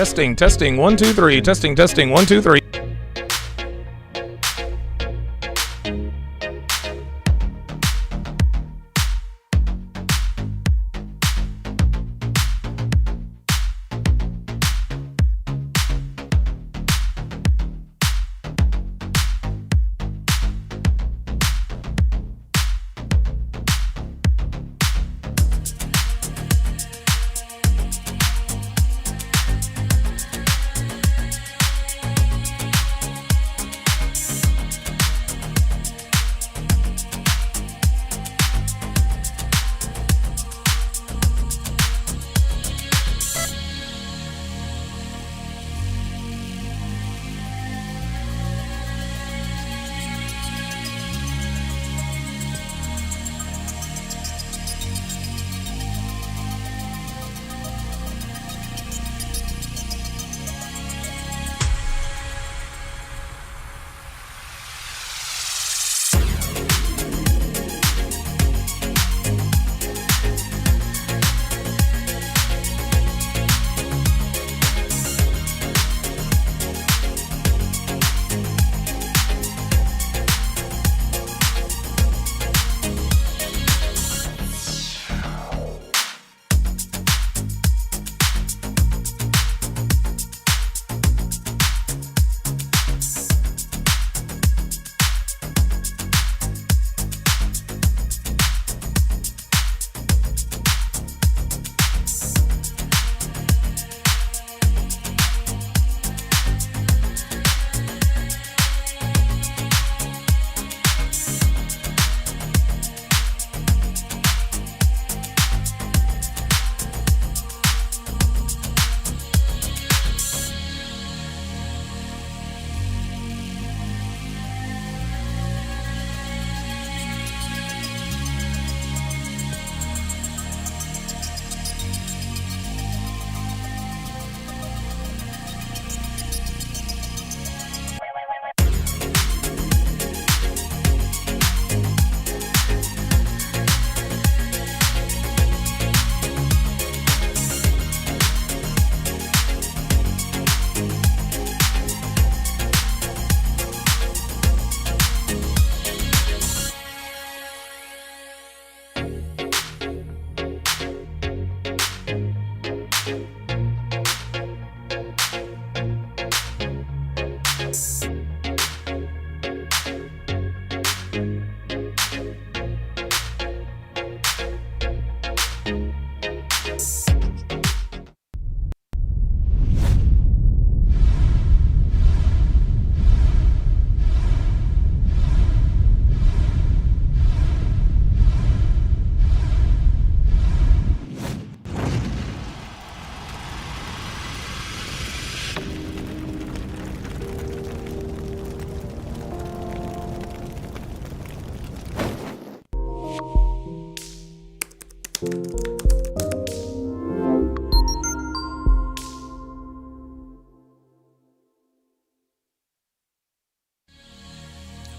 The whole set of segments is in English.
Testing, 1, 2, 3. Testing, 1, 2, 3.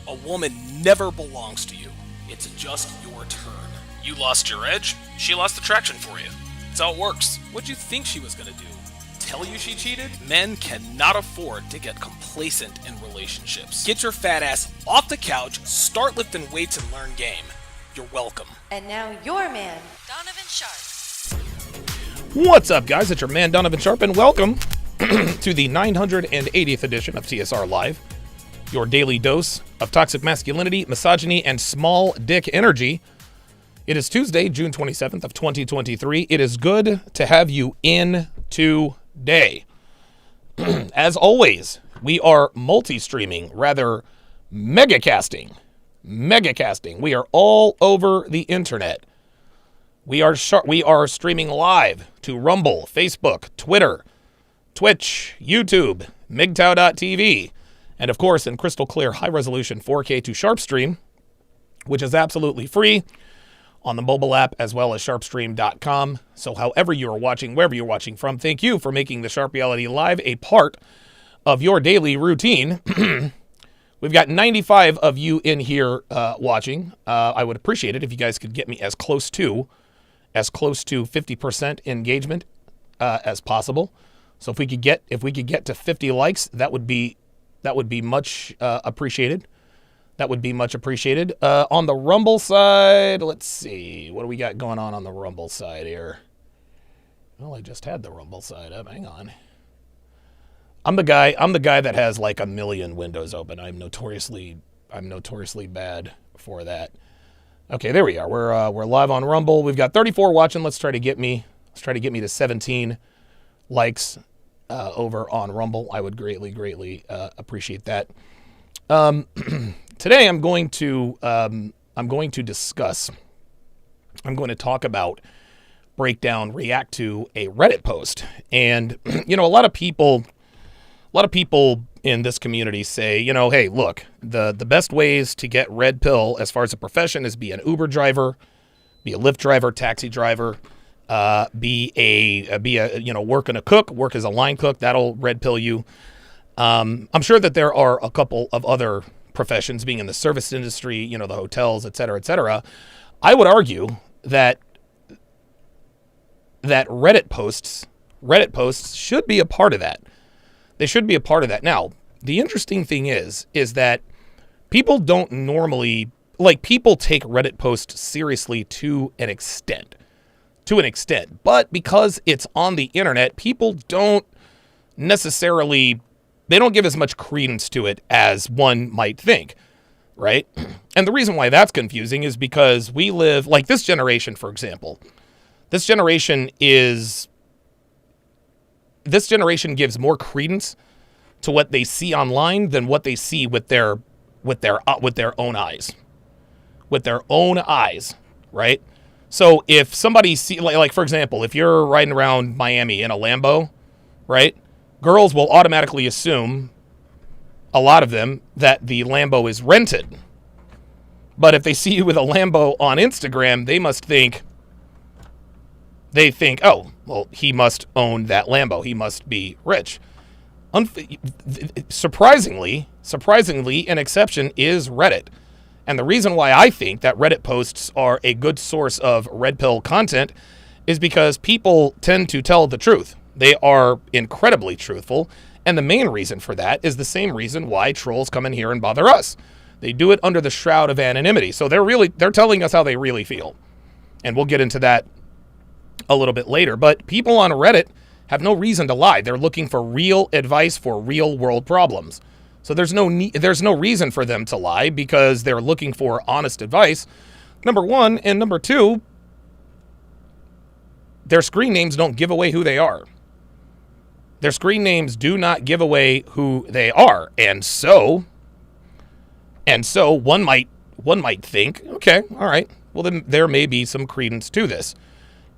A woman never belongs to you. It's just your turn. You lost your edge, she lost attraction for you. That's how it works. What'd you think she was gonna do? Tell you she cheated? Men cannot afford to get complacent in relationships. Get your fat ass off the couch, start lifting weights, and learn game. You're welcome. And now your man, Donovan Sharpe. What's up, guys? It's your man, Donovan Sharpe, and welcome to the 980th edition of TSR Live, your daily dose of toxic masculinity, misogyny, and small dick energy. It is Tuesday, June 27th of 2023. It is good to have you in today. As always, we are multi-streaming, rather megacasting. We are all over the internet. We are streaming live to Rumble, Facebook, Twitter, Twitch, YouTube, MGTOW.tv, and of course in crystal clear high-resolution 4K to SharpStream, which is absolutely free on the mobile app as well as sharpstream.com. So however you are watching, wherever you're watching from, thank you for making the Sharp Reality Live a part of your daily routine. We've got 95 of you in here watching. I would appreciate it if you guys could get me as close to 50% engagement as possible. So if we could get to 50 likes, that would be much appreciated. That would be much appreciated. On the Rumble side, let's see. What do we got going on the Rumble side here? Well, I just had the Rumble side up. Hang on. I'm the guy that has like a million windows open. I'm notoriously bad for that. Okay, there we are. We're live on Rumble. We've got 34 watching. Let's try to get me to 17 likes over on Rumble. I would greatly appreciate that. Today I'm going to talk about, break down, react to a Reddit post. And a lot of people in this community say, hey, look, the best ways to get red pill as far as a profession is be an Uber driver, be a Lyft driver, taxi driver, be a work as a cook, work as a line cook. That'll red pill you. I'm sure that there are a couple of other professions, being in the service industry, the hotels, et cetera, et cetera. I would argue that Reddit posts should be a part of that. They should be a part of that. Now, the interesting thing is that people don't normally, people take Reddit posts seriously to an extent. But because it's on the internet, people don't necessarily, they don't give as much credence to it as one might think, right? And the reason why that's confusing is because we live, like this generation, for example, this generation gives more credence to what they see online than what they see with their own eyes. With their own eyes, right? So if somebody like for example, if you're riding around Miami in a Lambo, right? Girls will automatically assume, a lot of them, that the Lambo is rented. But if they see you with a Lambo on Instagram, they think, oh, well, he must own that Lambo. He must be rich. Surprisingly, an exception is Reddit. And the reason why I think that Reddit posts are a good source of red pill content is because people tend to tell the truth. They are incredibly truthful. And the main reason for that is the same reason why trolls come in here and bother us. They do it under the shroud of anonymity. So they're telling us how they really feel. And we'll get into that a little bit later. But people on Reddit have no reason to lie. They're looking for real advice for real world problems. So there's no reason for them to lie because they're looking for honest advice. Number one, and number two, their screen names don't give away who they are. Their screen names do not give away who they are. And so one might think, okay, all right, well then there may be some credence to this.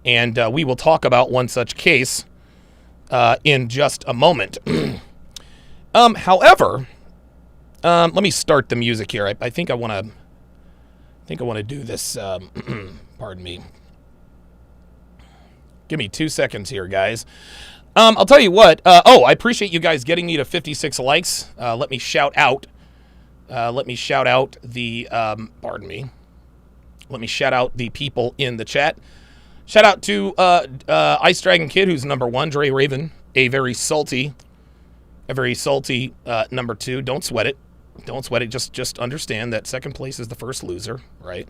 And we will talk about one such case in just a moment. However, let me start the music here. I think I want to do this. Pardon me. Give me 2 seconds here, guys. I'll tell you what. I appreciate you guys getting me to 56 likes. Let me shout out. Pardon me. Let me shout out the people in the chat. Shout out to Ice Dragon Kid, who's number 1. Dre Raven, a very salty number 2. Don't sweat it. Just understand that second place is the first loser, right?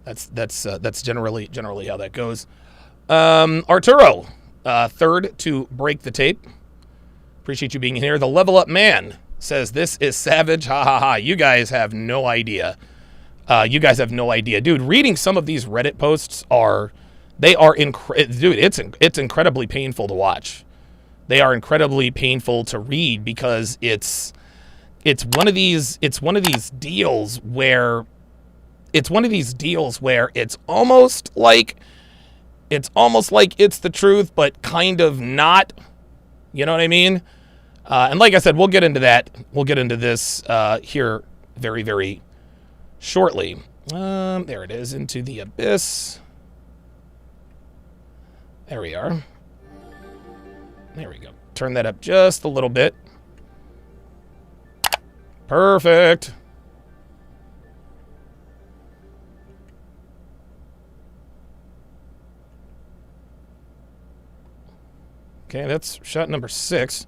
That's generally how that goes. Arturo, third to break the tape. Appreciate you being here. The Level Up Man says, this is savage. Ha ha ha. You guys have no idea. Dude, reading some of these Reddit posts it's incredibly painful to watch. They are incredibly painful to read because it's one of these deals where it's almost like it's the truth, but kind of not. You know what I mean? And like I said, we'll get into that. We'll get into this here very, very shortly. There it is, Into the Abyss. There we are. There we go. Turn that up just a little bit. Perfect. Okay, that's shot number 6.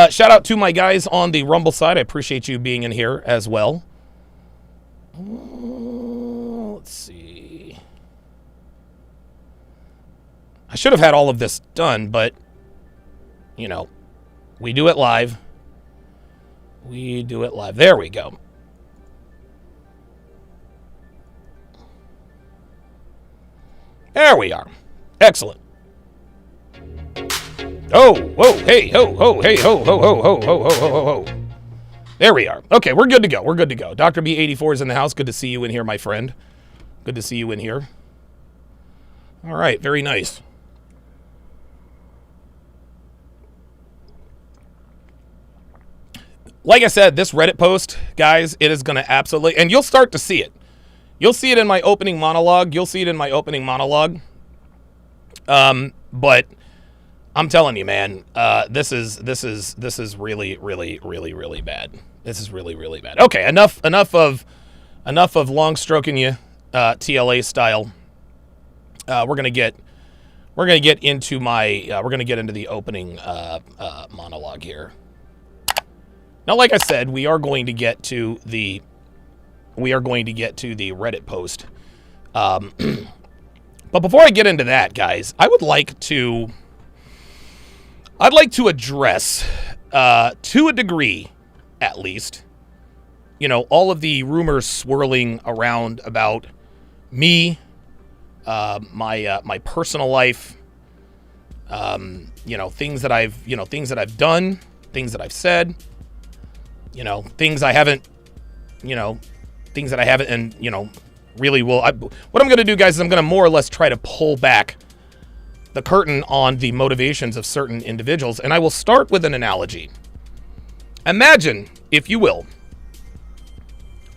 Shout out to my guys on the Rumble side. I appreciate you being in here as well. Let's see. I should have had all of this done, but, you know, we do it live. We do it live. There we go. There we are. Excellent. Oh, whoa, hey, ho, ho, hey, ho, ho, ho, ho, ho, ho, ho, ho. There we are. Okay, we're good to go. We're good to go. Dr. B84 is in the house. Good to see you in here, my friend. Good to see you in here. All right, very nice. Like I said, this Reddit post, guys, it is going to absolutely, and you'll start to see it. You'll see it in my opening monologue. But I'm telling you, man, this is really, really, really, really bad. This is really, really bad. Okay, enough of long stroking you, TLA style. We're gonna get into the opening monologue here. Now, like I said, we are going to get to the Reddit post. But before I get into that, guys, I'd like to address, to a degree, at least, you know, all of the rumors swirling around about me, my personal life, you know, things that I've done, things that I've said, you know, things I haven't, and, you know, really will. What I'm going to do, guys, is I'm going to more or less try to pull back the curtain on the motivations of certain individuals, and I will start with an analogy. Imagine, if you will,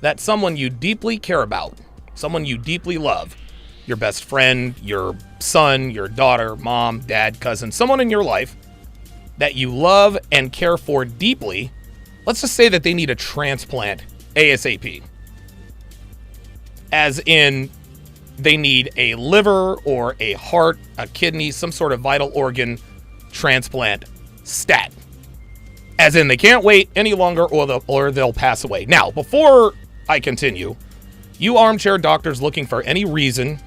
that someone you deeply care about, someone you deeply love, your best friend, your son, your daughter, mom, dad, cousin, someone in your life that you love and care for deeply, let's just say that they need a transplant ASAP. As in, they need a liver or a heart, a kidney, some sort of vital organ transplant stat. As in, they can't wait any longer or they'll pass away. Now, before I continue, you armchair doctors looking for any reason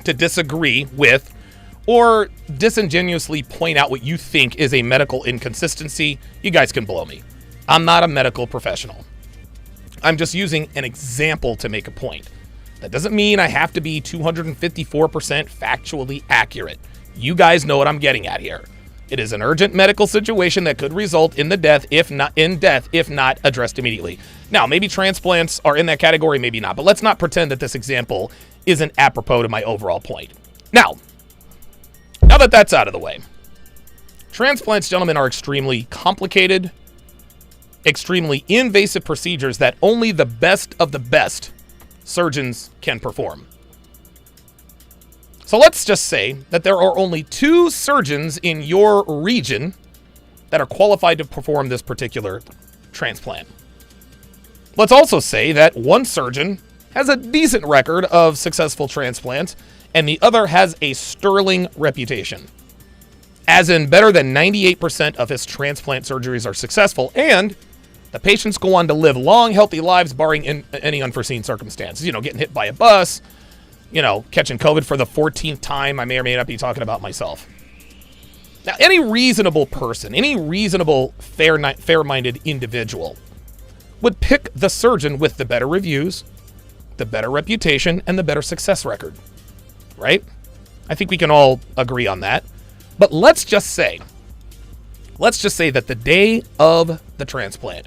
to disagree with or disingenuously point out what you think is a medical inconsistency, you guys can blow me. I'm not a medical professional. I'm just using an example to make a point. That doesn't mean I have to be 254% factually accurate. You guys know what I'm getting at here. It is an urgent medical situation that could result in death if not addressed immediately. Now, maybe transplants are in that category, maybe not, but let's not pretend that this example isn't apropos to my overall point. Now that that's out of the way, transplants, gentlemen, are extremely complicated, extremely invasive procedures that only the best of the best surgeons can perform. So let's just say that there are only 2 surgeons in your region that are qualified to perform this particular transplant. Let's also say that one surgeon has a decent record of successful transplants and the other has a sterling reputation. As in, better than 98% of his transplant surgeries are successful, and the patients go on to live long, healthy lives, barring any unforeseen circumstances. You know, getting hit by a bus, you know, catching COVID for the 14th time. I may or may not be talking about myself. Now, any reasonable person, any reasonable, fair-minded individual would pick the surgeon with the better reviews, the better reputation, and the better success record. Right? I think we can all agree on that. But let's just say that the day of the transplant,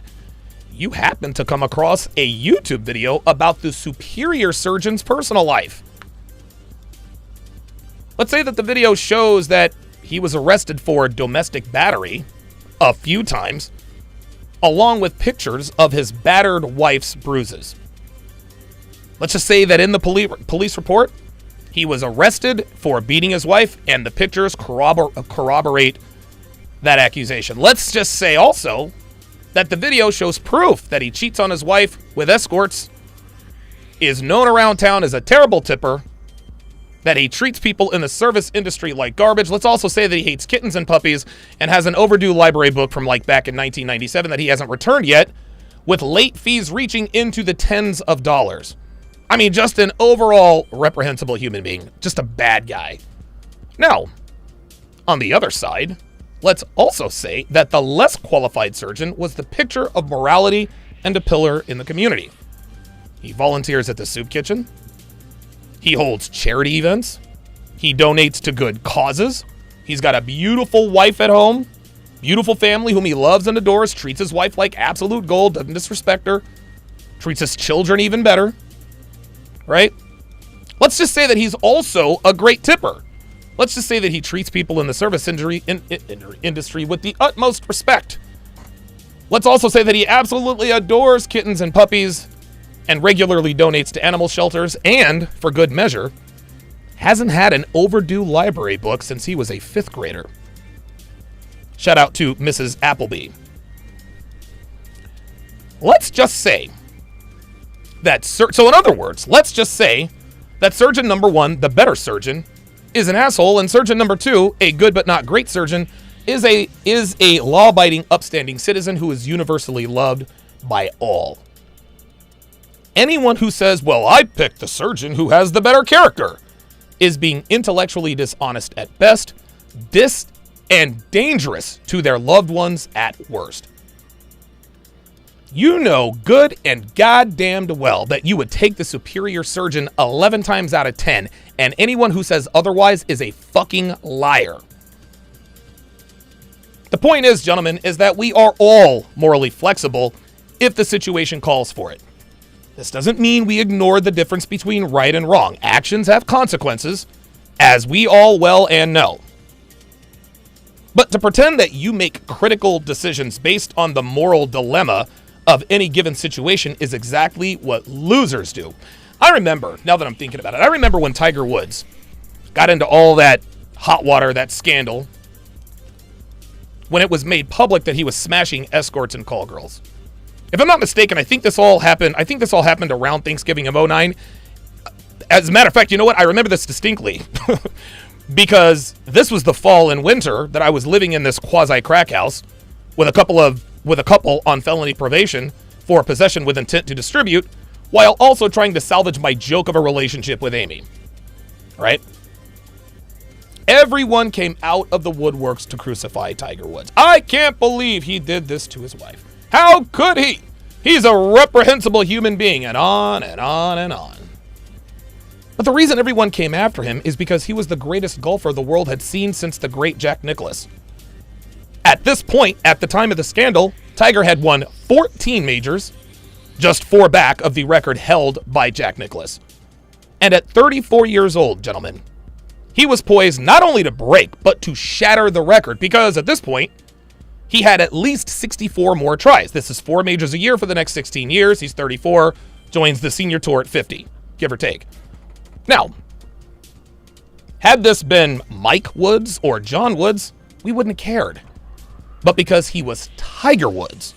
you happen to come across a YouTube video about the superior surgeon's personal life. Let's say that the video shows that he was arrested for domestic battery a few times, along with pictures of his battered wife's bruises. Let's just say that in the police report, he was arrested for beating his wife, and the pictures corroborate that accusation. Let's just say also that the video shows proof that he cheats on his wife with escorts, is known around town as a terrible tipper, that he treats people in the service industry like garbage. Let's also say that he hates kittens and puppies and has an overdue library book from like back in 1997 that he hasn't returned yet, with late fees reaching into the tens of dollars. I mean, just an overall reprehensible human being, just a bad guy. Now, on the other side, let's also say that the less qualified surgeon was the picture of morality and a pillar in the community. He volunteers at the soup kitchen. He holds charity events. He donates to good causes. He's got a beautiful wife at home, beautiful family whom he loves and adores, treats his wife like absolute gold, doesn't disrespect her, treats his children even better, right? Let's just say that he's also a great tipper. Let's just say that he treats people in the service industry with the utmost respect. Let's also say that he absolutely adores kittens and puppies and regularly donates to animal shelters and, for good measure, hasn't had an overdue library book since he was a 5th grader. Shout out to Mrs. Appleby. Let's just say that, so in other words, let's just say that surgeon number 1, the better surgeon, is an asshole, and surgeon number 2, a good but not great surgeon, is a law-abiding, upstanding citizen who is universally loved by all. Anyone who says, well, I picked the surgeon who has the better character, is being intellectually dishonest at best, and dangerous to their loved ones at worst. You know good and goddamned well that you would take the superior surgeon 11 times out of 10, and anyone who says otherwise is a fucking liar. The point is, gentlemen, is that we are all morally flexible if the situation calls for it. This doesn't mean we ignore the difference between right and wrong. Actions have consequences, as we all well and know. But to pretend that you make critical decisions based on the moral dilemma of any given situation is exactly what losers do. I remember, now that I'm thinking about it, I remember when Tiger Woods got into all that hot water, that scandal, when it was made public that he was smashing escorts and call girls. If I'm not mistaken, I think this all happened around Thanksgiving of 2009. As a matter of fact, you know what? I remember this distinctly because this was the fall and winter that I was living in this quasi crack house with a couple on felony probation for possession with intent to distribute, while also trying to salvage my joke of a relationship with Amy. Right? Everyone came out of the woodworks to crucify Tiger Woods. I can't believe he did this to his wife. How could he? He's a reprehensible human being, and on and on and on. But the reason everyone came after him is because he was the greatest golfer the world had seen since the great Jack Nicklaus. At this point, at the time of the scandal, Tiger had won 14 majors, just 4 back of the record held by Jack Nicklaus. And at 34 years old, gentlemen, he was poised not only to break, but to shatter the record, because at this point, he had at least 64 more tries. This is 4 majors a year for the next 16 years. He's 34, joins the senior tour at 50, give or take. Now, had this been Mike Woods or John Woods, we wouldn't have cared. But because he was Tiger Woods,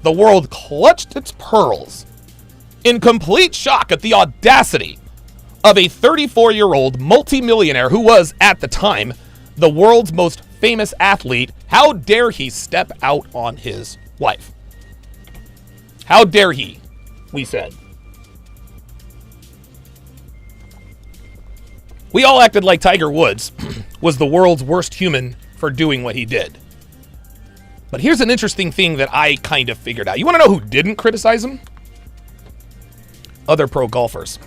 the world clutched its pearls in complete shock at the audacity of a 34-year-old multimillionaire who was, at the time, the world's most famous athlete. How dare he step out on his wife? How dare he, we said. We all acted like Tiger Woods was the world's worst human for doing what he did. But here's an interesting thing that I kind of figured out. You want to know who didn't criticize him? Other pro golfers.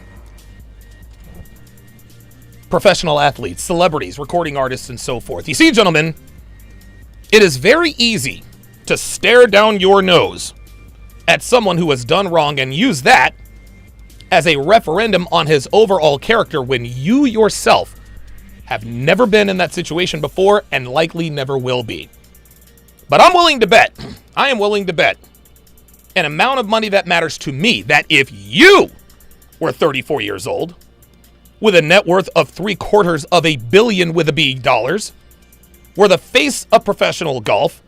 Professional athletes, celebrities, recording artists, and so forth. You see, gentlemen, it is very easy to stare down your nose at someone who has done wrong and use that as a referendum on his overall character when you yourself have never been in that situation before and likely never will be. But I am willing to bet an amount of money that matters to me that if you were 34 years old with a net worth of $750 million with a B dollars, were the face of professional golf,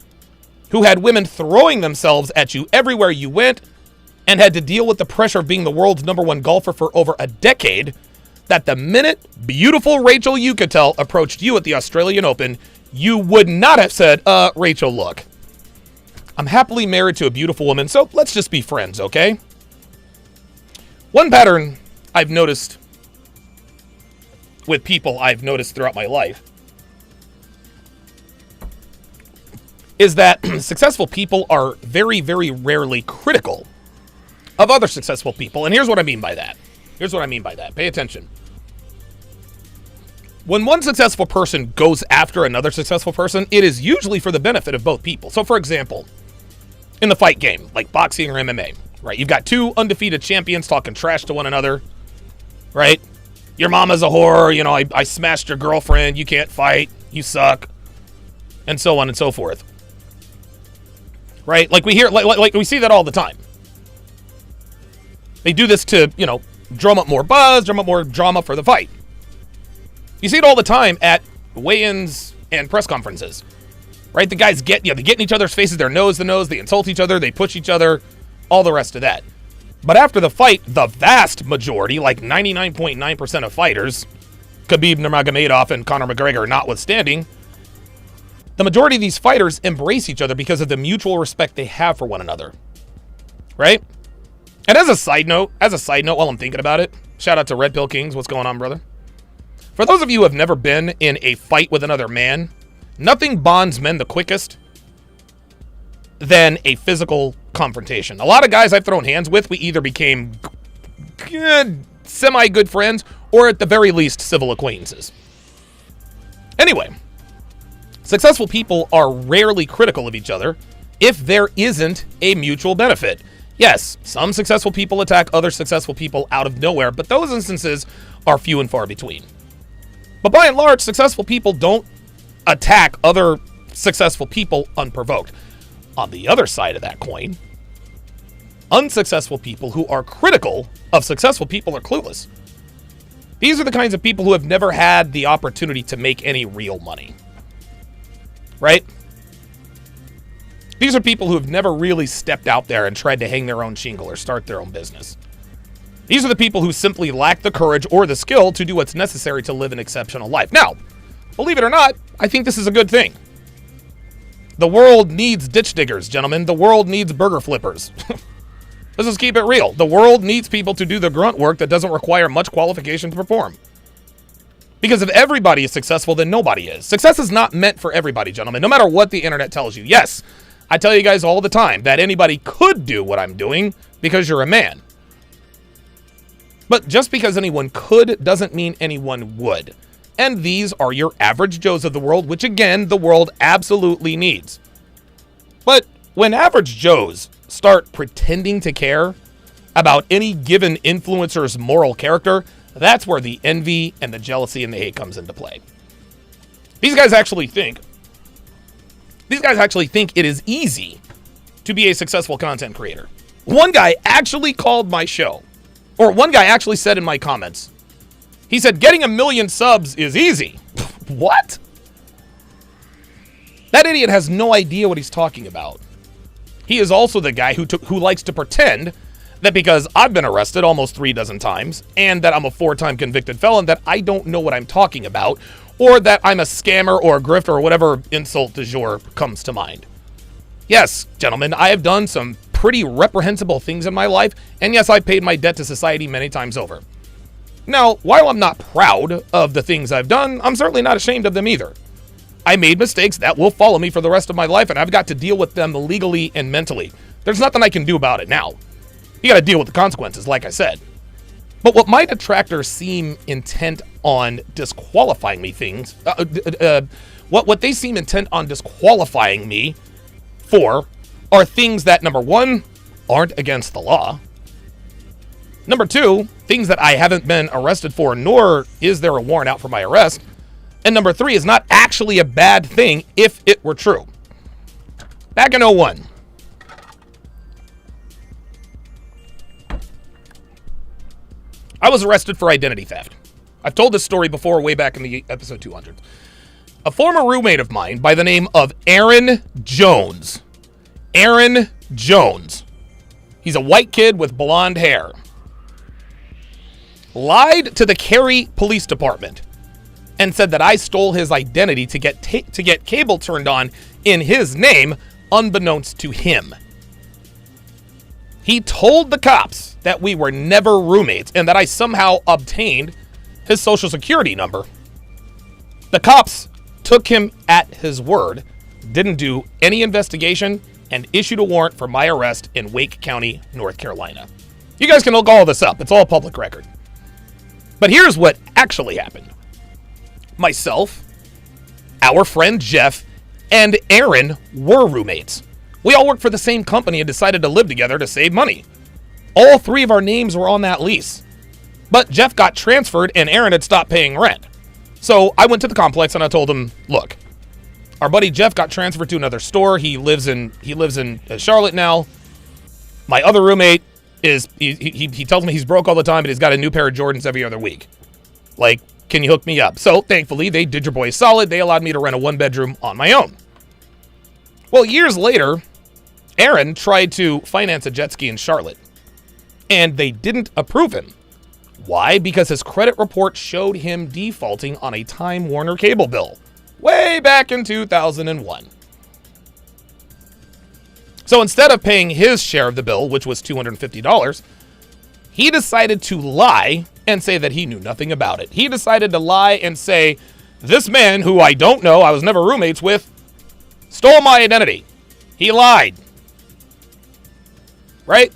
who had women throwing themselves at you everywhere you went, and had to deal with the pressure of being the world's #1 golfer for over a decade, that the minute beautiful Rachel Yucatel approached you at the Australian Open, you would not have said, Rachel, look, I'm happily married to a beautiful woman, so let's just be friends, okay? One pattern I've noticed with people I've noticed throughout my life is that successful people are very, very rarely critical of other successful people. And here's what I mean by that. Pay attention. When one successful person goes after another successful person, it is usually for the benefit of both people. So, for example, in the fight game, like boxing or MMA, right? You've got two undefeated champions talking trash to one another, right? Your mama's a whore, you know, I smashed your girlfriend, you can't fight, you suck, and so on and so forth. Right? Like we hear, like we see that all the time. They do this to, you know, drum up more buzz, drum up more drama for the fight. You see it all the time at weigh-ins and press conferences. Right? The guys they get in each other's faces, their nose to nose, they insult each other, they push each other, all the rest of that. But after the fight, the vast majority, like 99.9% of fighters, Khabib Nurmagomedov and Conor McGregor notwithstanding, the majority of these fighters embrace each other because of the mutual respect they have for one another. Right? And as a side note, while I'm thinking about it, shout out to Red Pill Kings. What's going on, brother? For those of you who have never been in a fight with another man, nothing bonds men the quickest than a physical confrontation. A lot of guys I've thrown hands with, we either became good, semi-good friends, or at the very least, civil acquaintances. Anyway, successful people are rarely critical of each other if there isn't a mutual benefit. Yes, some successful people attack other successful people out of nowhere, but those instances are few and far between. But by and large, successful people don't attack other successful people unprovoked. On the other side of that coin, unsuccessful people who are critical of successful people are clueless. These are the kinds of people who have never had the opportunity to make any real money. Right? These are people who have never really stepped out there and tried to hang their own shingle or start their own business. These are the people who simply lack the courage or the skill to do what's necessary to live an exceptional life. Now, believe it or not, I think this is a good thing. The world needs ditch diggers, gentlemen. The world needs burger flippers. Let's just keep it real. The world needs people to do the grunt work that doesn't require much qualification to perform. Because if everybody is successful, then nobody is. Success is not meant for everybody, gentlemen, no matter what the internet tells you. Yes, I tell you guys all the time that anybody could do what I'm doing because you're a man. But just because anyone could doesn't mean anyone would. And these are your average Joes of the world, which again, the world absolutely needs. But when average Joes start pretending to care about any given influencer's moral character, that's where the envy and the jealousy and the hate comes into play. These guys actually think it is easy to be a successful content creator. One guy actually called my show, or one guy actually said in my comments, he said, getting 1 million subs is easy. What? That idiot has no idea what he's talking about. He is also the guy who likes to pretend that because I've been arrested almost 36 times and that I'm a 4-time convicted felon, that I don't know what I'm talking about, or that I'm a scammer or a grifter or whatever insult du jour comes to mind. Yes, gentlemen, I have done some pretty reprehensible things in my life, and yes, I've paid my debt to society many times over. Now, while I'm not proud of the things I've done, I'm certainly not ashamed of them either. I made mistakes that will follow me for the rest of my life, and I've got to deal with them legally and mentally. There's nothing I can do about it now. You got to deal with the consequences, like I said. But what my detractors seem intent on disqualifying me what they seem intent on disqualifying me for are things that, number one, aren't against the law. Number two, things that I haven't been arrested for, nor is there a warrant out for my arrest. And number three is not actually a bad thing if it were true. Back in 2001, I was arrested for identity theft. I've told this story before, way back in the episode 200. A former roommate of mine by the name of Aaron Jones. Aaron Jones. He's a white kid with blonde hair. lied to the Cary Police Department and said that I stole his identity to get cable turned on in his name, unbeknownst to him. He told the cops that we were never roommates and that I somehow obtained his social security number. The cops took him at his word, didn't do any investigation, and issued a warrant for my arrest in Wake County, North Carolina. You guys can look all this up. It's all public record. But here's what actually happened. Myself, our friend Jeff, and Aaron were roommates. We all worked for the same company and decided to live together to save money. All three of our names were on that lease. But Jeff got transferred and Aaron had stopped paying rent. So I went to the complex and I told him, look, our buddy Jeff got transferred to another store. He lives in Charlotte now. My other roommate he tells me he's broke all the time, but he's got a new pair of Jordans every other week. Like, can you hook me up? So thankfully, they did your boy solid. They allowed me to rent a 1-bedroom on my own. Well, years later, Aaron tried to finance a jet ski in Charlotte, and they didn't approve him. Why? Because his credit report showed him defaulting on a Time Warner cable bill way back in 2001. So instead of paying his share of the bill, which was $250, he decided to lie and say that he knew nothing about it. He decided to lie and say, this man, who I don't know, I was never roommates with, stole my identity. He lied. Right?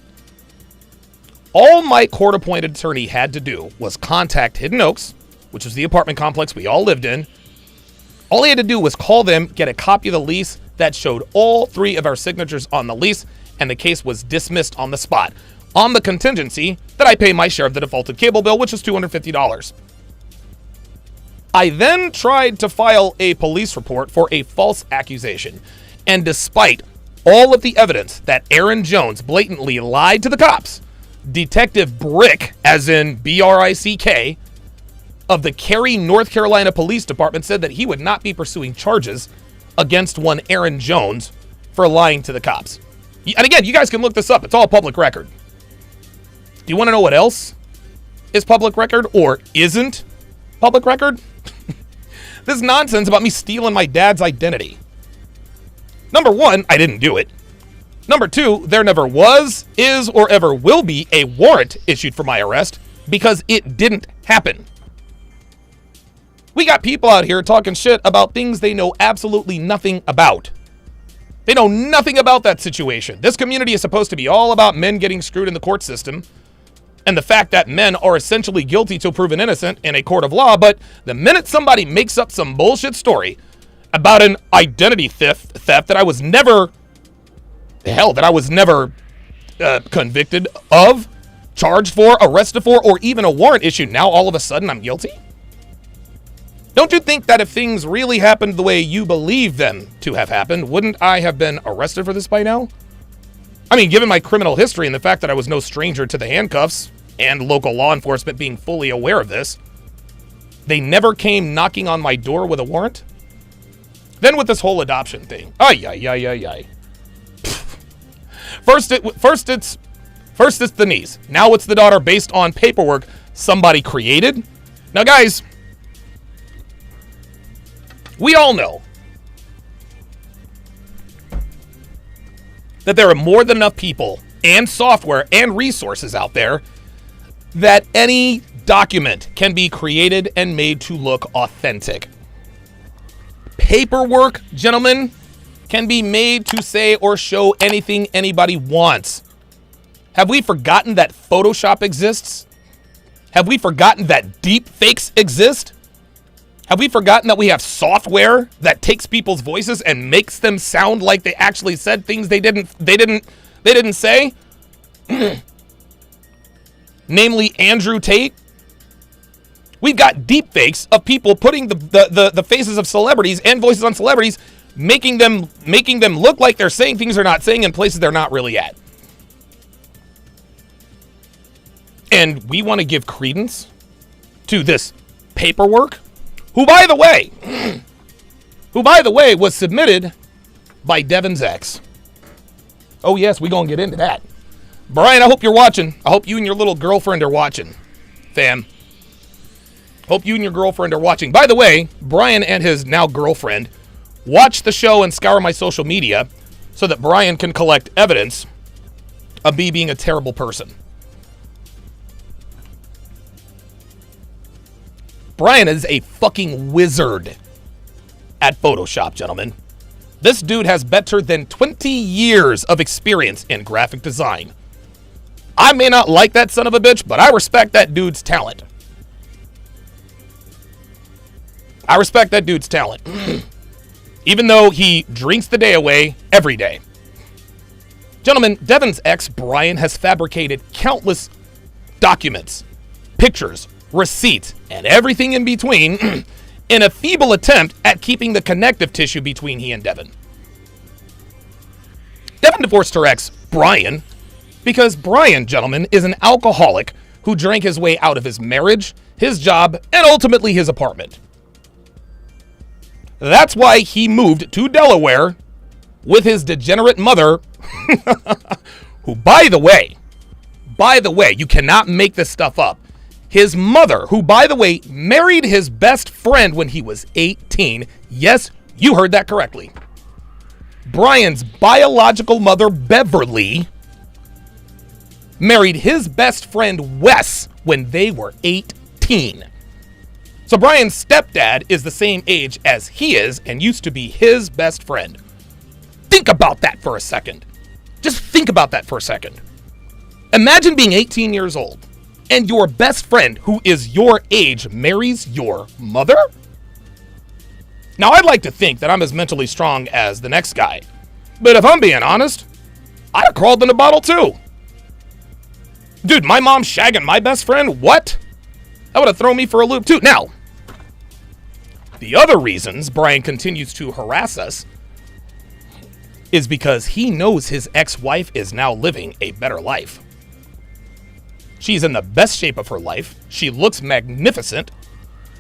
All my court-appointed attorney had to do was contact Hidden Oaks, which was the apartment complex we all lived in. All he had to do was call them, get a copy of the lease that showed all three of our signatures on the lease, and the case was dismissed on the spot, on the contingency that I pay my share of the defaulted cable bill, which was $250. I then tried to file a police report for a false accusation, and despite all of the evidence that Aaron Jones blatantly lied to the cops, Detective Brick, as in B-R-I-C-K, of the Cary, North Carolina Police Department said that he would not be pursuing charges against one Aaron Jones for lying to the cops. And again, you guys can look this up. It's all public record. Do you want to know what else is public record or isn't public record? This nonsense about me stealing my dad's identity. Number one, I didn't do it. Number two, there never was, is, or ever will be a warrant issued for my arrest because it didn't happen. We got people out here talking shit about things they know absolutely nothing about. They know nothing about that situation. This community is supposed to be all about men getting screwed in the court system and the fact that men are essentially guilty till proven innocent in a court of law, but the minute somebody makes up some bullshit story about an identity theft that I was never convicted of, charged for, arrested for, or even a warrant issued, now all of a sudden I'm guilty? Don't you think that if things really happened the way you believe them to have happened, wouldn't I have been arrested for this by now? I mean, given my criminal history and the fact that I was no stranger to the handcuffs and local law enforcement being fully aware of this, they never came knocking on my door with a warrant? Then with this whole adoption thing. First it's the niece. Now it's the daughter based on paperwork somebody created. Now guys, we all know that there are more than enough people and software and resources out there that any document can be created and made to look authentic. Paperwork, gentlemen, can be made to say or show anything anybody wants. Have we forgotten that Photoshop exists? Have we forgotten that deep fakes exist? Have we forgotten that we have software that takes people's voices and makes them sound like they actually said things they didn't say? Namely Andrew Tate. We've got deep fakes of people putting the faces of celebrities and voices on celebrities, making them look like they're saying things they're not saying in places they're not really at. And we want to give credence to this paperwork, who by the way was submitted by Devin's ex. Oh yes, we're gonna get into that. Brian, I hope you're watching. I hope you and your little girlfriend are watching. fam. Hope you and your girlfriend are watching. By the way, Brian and his now girlfriend watch the show and scour my social media so that Brian can collect evidence of me being a terrible person. Brian is a fucking wizard at Photoshop, gentlemen. This dude has better than 20 years of experience in graphic design. I may not like that son of a bitch, but I respect that dude's talent. I respect that dude's talent. Even though he drinks the day away every day. Gentlemen, Devin's ex, Brian, has fabricated countless documents, pictures, receipts, and everything in between in a feeble attempt at keeping the connective tissue between he and Devin. Devin divorced her ex, Brian, because Brian, gentlemen, is an alcoholic who drank his way out of his marriage, his job, and ultimately his apartment. That's why he moved to Delaware with his degenerate mother, who, by the way, you cannot make this stuff up. His mother, who, by the way, married his best friend when he was 18. Yes, you heard that correctly. Brian's biological mother, Beverly, married his best friend, Wes, when they were 18. So Brian's stepdad is the same age as he is and used to be his best friend. Think about that for a second. Just think about that for a second. Imagine being 18 years old and your best friend who is your age marries your mother? Now, I'd like to think that I'm as mentally strong as the next guy. But if I'm being honest, I'd have crawled in a bottle too. Dude, my mom shagging my best friend? What? That would have thrown me for a loop too. Now, the other reasons Brian continues to harass us is because he knows his ex-wife is now living a better life. She's in the best shape of her life. She looks magnificent.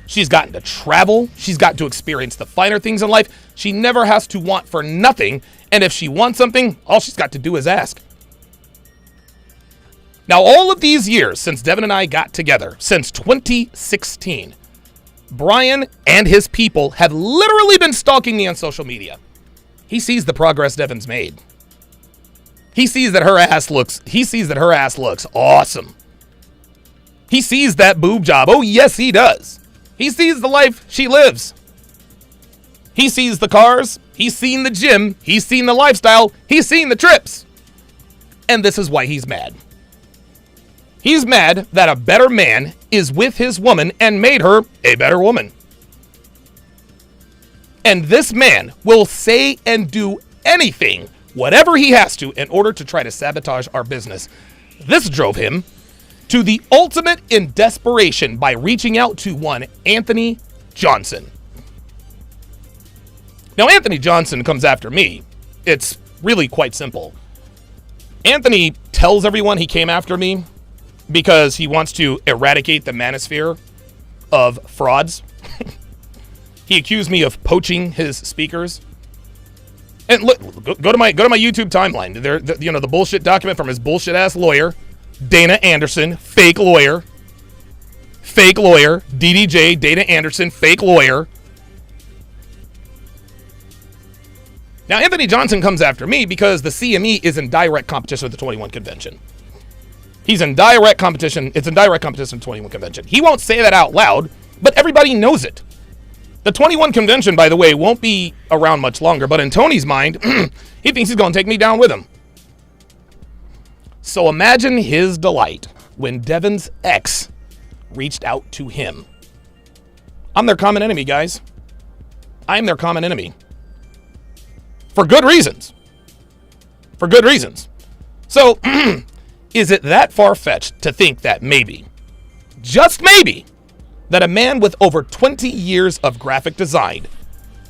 She's gotten to travel. She's gotten to experience the finer things in life. She never has to want for nothing. And if she wants something, all she's got to do is ask. Now, all of these years since Devin and I got together, since 2016, Brian and his people have literally been stalking me on social media. He sees the progress Devin's made. He sees that her ass looks awesome. He sees that boob job. Oh, yes, he does. He sees the life she lives. He sees the cars. He's seen the gym. He's seen the lifestyle. He's seen the trips. And this is why he's mad. He's mad that a better man is with his woman and made her a better woman. And this man will say and do anything, whatever he has to, in order to try to sabotage our business. This drove him to the ultimate in desperation by reaching out to one Anthony Johnson. Now, Anthony Johnson comes after me. It's really quite simple. Anthony tells everyone he came after me because he wants to eradicate the manosphere of frauds. He accused me of poaching his speakers. And look, go to my YouTube timeline. There, the bullshit document from his bullshit ass lawyer, Dana Anderson, fake lawyer, DDJ, Dana Anderson, fake lawyer. Now, Anthony Johnson comes after me because the CME is in direct competition with the 21 convention. He's in direct competition. It's in direct competition with the 21 convention. He won't say that out loud, but everybody knows it. The 21 convention, by the way, won't be around much longer, but in Tony's mind, he thinks he's going to take me down with him. So imagine his delight when Devin's ex reached out to him. I'm their common enemy, guys. I'm their common enemy. For good reasons. For good reasons. So, is it that far-fetched to think that maybe, just maybe, that a man with over 20 years of graphic design,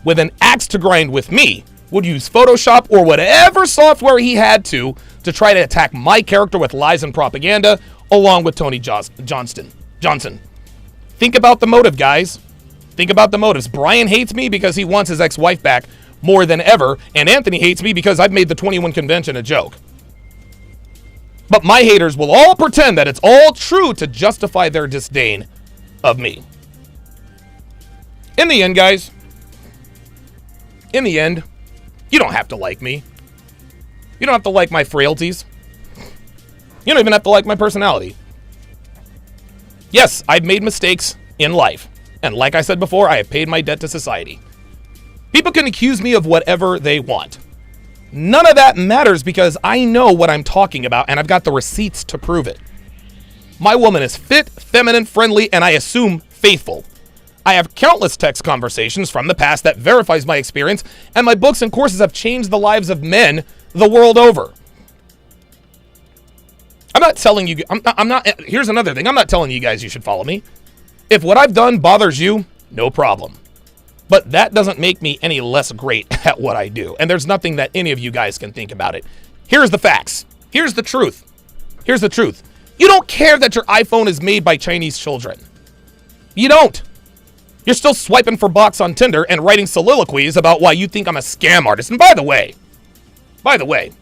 with an axe to grind with me, would use Photoshop or whatever software he had to try to attack my character with lies and propaganda, along with Tony Johnson? Think about the motive, guys. Think about the motives. Brian hates me because he wants his ex-wife back more than ever, and Anthony hates me because I've made the 21 convention a joke. But my haters will all pretend that it's all true to justify their disdain of me. In the end, guys, in the end, you don't have to like me. You don't have to like my frailties. You don't even have to like my personality. Yes, I've made mistakes in life. And like I said before, I have paid my debt to society. People can accuse me of whatever they want. None of that matters because I know what I'm talking about and I've got the receipts to prove it. My woman is fit, feminine, friendly, and I assume faithful. I have countless text conversations from the past that verifies my experience, and my books and courses have changed the lives of men the world over. I'm not telling you, here's another thing. I'm not telling you guys you should follow me. If what I've done bothers you, no problem. But that doesn't make me any less great at what I do. And there's nothing that any of you guys can think about it. Here's the facts. Here's the truth. Here's the truth. You don't care that your iPhone is made by Chinese children. You don't. You're still swiping for box on Tinder and writing soliloquies about why you think I'm a scam artist. And by the way,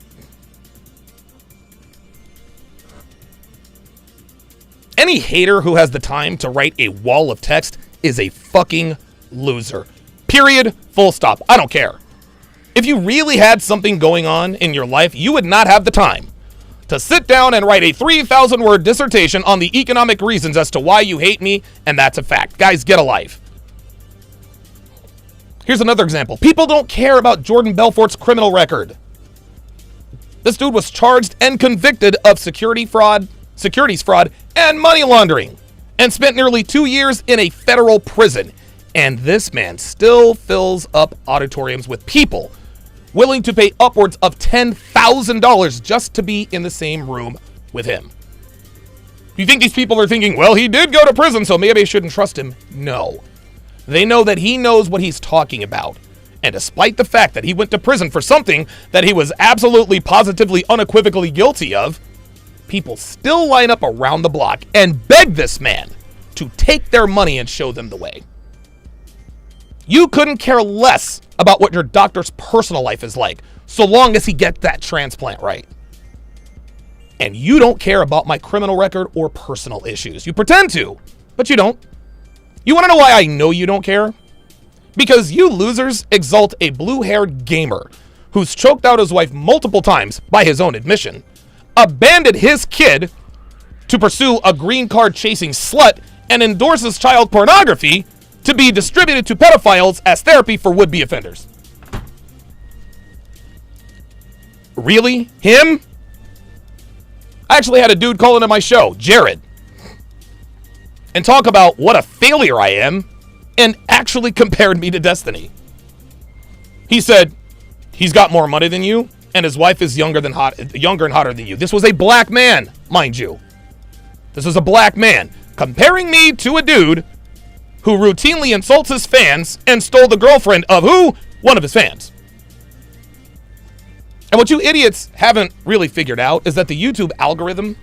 any hater who has the time to write a wall of text is a fucking loser. Period. Full stop. I don't care. If you really had something going on in your life, you would not have the time to sit down and write a 3,000-word dissertation on the economic reasons as to why you hate me, and that's a fact. Guys, get a life. Here's another example. People don't care about Jordan Belfort's criminal record. This dude was charged and convicted of securities fraud, and money laundering, and spent nearly 2 years in a federal prison. And this man still fills up auditoriums with people willing to pay upwards of $10,000 just to be in the same room with him. Do you think these people are thinking, well, he did go to prison, so maybe I shouldn't trust him? No. They know that he knows what he's talking about. And despite the fact that he went to prison for something that he was absolutely, positively, unequivocally guilty of, people still line up around the block and beg this man to take their money and show them the way. You couldn't care less about what your doctor's personal life is like, so long as he gets that transplant right. And you don't care about my criminal record or personal issues. You pretend to, but you don't. You want to know why I know you don't care? Because you losers exalt a blue-haired gamer who's choked out his wife multiple times, by his own admission, abandoned his kid to pursue a green card chasing slut, and endorses child pornography to be distributed to pedophiles as therapy for would-be offenders. Really? Him? I actually had a dude call into my show, Jared, and talk about what a failure I am, and actually compared me to Destiny. He said, he's got more money than you, and his wife is younger and hotter than you. This was a black man, mind you. This was a black man comparing me to a dude who routinely insults his fans and stole the girlfriend of who? One of his fans. And what you idiots haven't really figured out is that the YouTube algorithm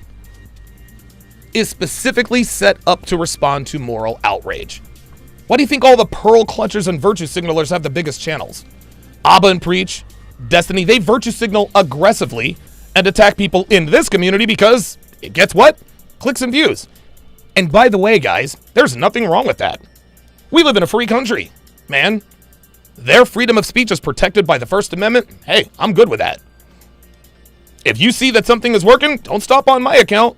is specifically set up to respond to moral outrage. Why do you think all the pearl clutchers and virtue signalers have the biggest channels? Abba and Preach, Destiny, they virtue signal aggressively and attack people in this community because it gets what? Clicks and views. And by the way, guys, there's nothing wrong with that. We live in a free country, man. Their freedom of speech is protected by the First Amendment. Hey, I'm good with that. If you see that something is working, don't stop on my account.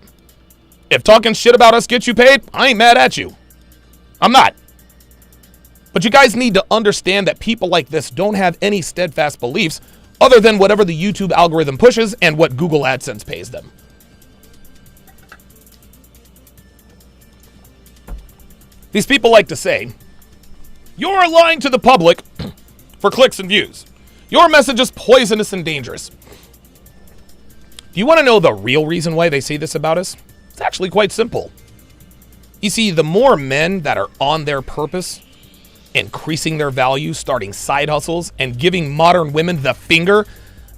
If talking shit about us gets you paid, I ain't mad at you. I'm not. But you guys need to understand that people like this don't have any steadfast beliefs other than whatever the YouTube algorithm pushes and what Google AdSense pays them. These people like to say, you're lying to the public for clicks and views. Your message is poisonous and dangerous. Do you want to know the real reason why they say this about us? It's actually quite simple. You see, the more men that are on their purpose, increasing their value, starting side hustles, and giving modern women the finger,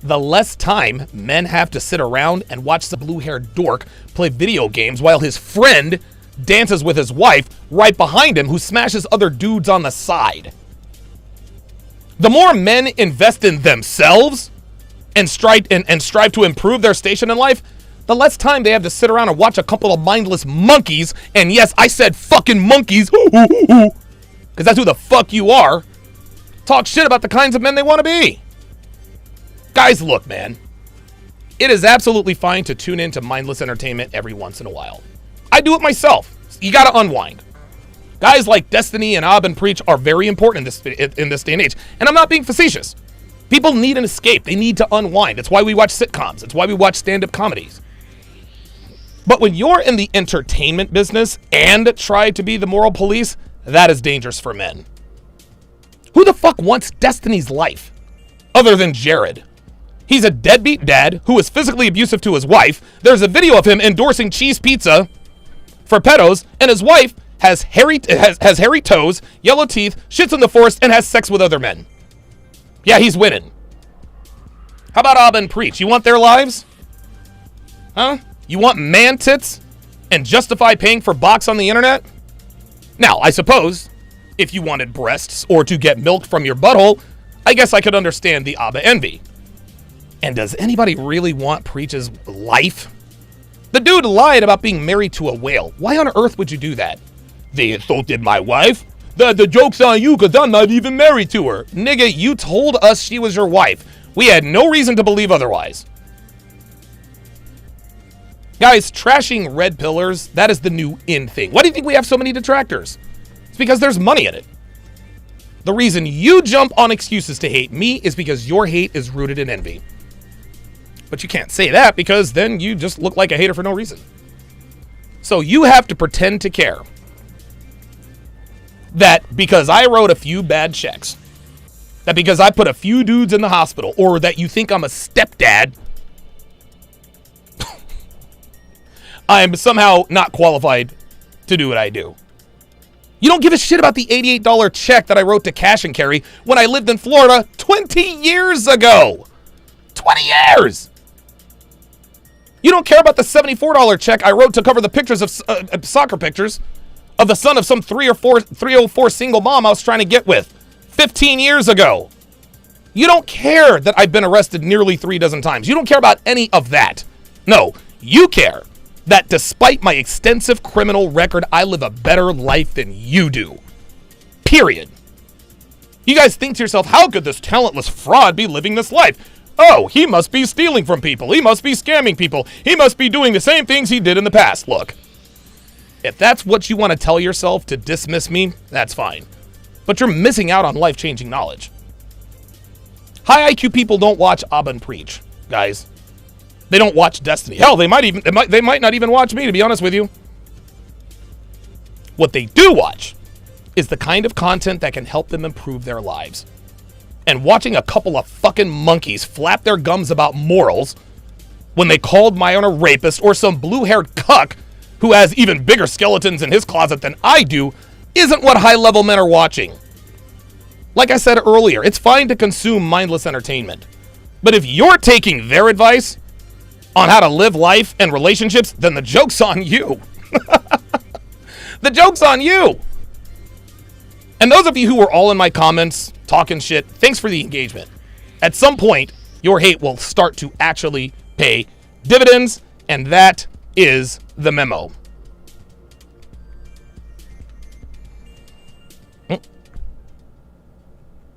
the less time men have to sit around and watch the blue-haired dork play video games while his friend dances with his wife right behind him who smashes other dudes on the side. The more men invest in themselves and strive to improve their station in life, the less time they have to sit around and watch a couple of mindless monkeys, and yes, I said fucking monkeys, because that's who the fuck you are, talk shit about the kinds of men they want to be. Guys, look, man. It is absolutely fine to tune into mindless entertainment every once in a while. I do it myself. You gotta unwind. Guys like Destiny and Ab and Preach are very important in this day and age. And I'm not being facetious. People need an escape. They need to unwind. It's why we watch sitcoms. It's why we watch stand-up comedies. But when you're in the entertainment business and try to be the moral police, that is dangerous for men. Who the fuck wants Destiny's life? Other than Jared. He's a deadbeat dad who is physically abusive to his wife. There's a video of him endorsing cheese pizza for pedos, and his wife has hairy toes, yellow teeth, shits in the forest, and has sex with other men. Yeah, he's winning. How about Ab and Preach? You want their lives? Huh? You want man tits and justify paying for box on the internet? Now, I suppose, if you wanted breasts or to get milk from your butthole, I guess I could understand the Abba envy. And does anybody really want Preach's life? The dude lied about being married to a whale. Why on earth would you do that? They insulted my wife? The joke's on you because I'm not even married to her. Nigga, you told us she was your wife. We had no reason to believe otherwise. Guys, trashing red pillars, that is the new in thing. Why do you think we have so many detractors? It's because there's money in it. The reason you jump on excuses to hate me is because your hate is rooted in envy. But you can't say that because then you just look like a hater for no reason. So you have to pretend to care that because I wrote a few bad checks, that because I put a few dudes in the hospital, or that you think I'm a stepdad, I am somehow not qualified to do what I do. You don't give a shit about the $88 check that I wrote to Cash and Carry when I lived in Florida 20 years ago. 20 years! You don't care about the $74 check I wrote to cover the pictures of soccer pictures of the son of some 304 single mom I was trying to get with 15 years ago. You don't care that I've been arrested nearly 3 dozen times. You don't care about any of that. No, you care that despite my extensive criminal record, I live a better life than you do. Period. You guys think to yourself, how could this talentless fraud be living this life? Oh, he must be stealing from people. He must be scamming people. He must be doing the same things he did in the past. Look, if that's what you want to tell yourself to dismiss me, that's fine. But you're missing out on life-changing knowledge. High IQ people don't watch Ab and Preach, guys. They don't watch Destiny. Hell, they might not even watch me, to be honest with you. What they do watch is the kind of content that can help them improve their lives. And watching a couple of fucking monkeys flap their gums about morals when they called my own a rapist, or some blue-haired cuck who has even bigger skeletons in his closet than I do, isn't what high-level men are watching. Like I said earlier, it's fine to consume mindless entertainment. But if you're taking their advice on how to live life and relationships, then the joke's on you. The joke's on you. And those of you who were all in my comments talking shit, thanks for the engagement. At some point, your hate will start to actually pay dividends, and that is the memo.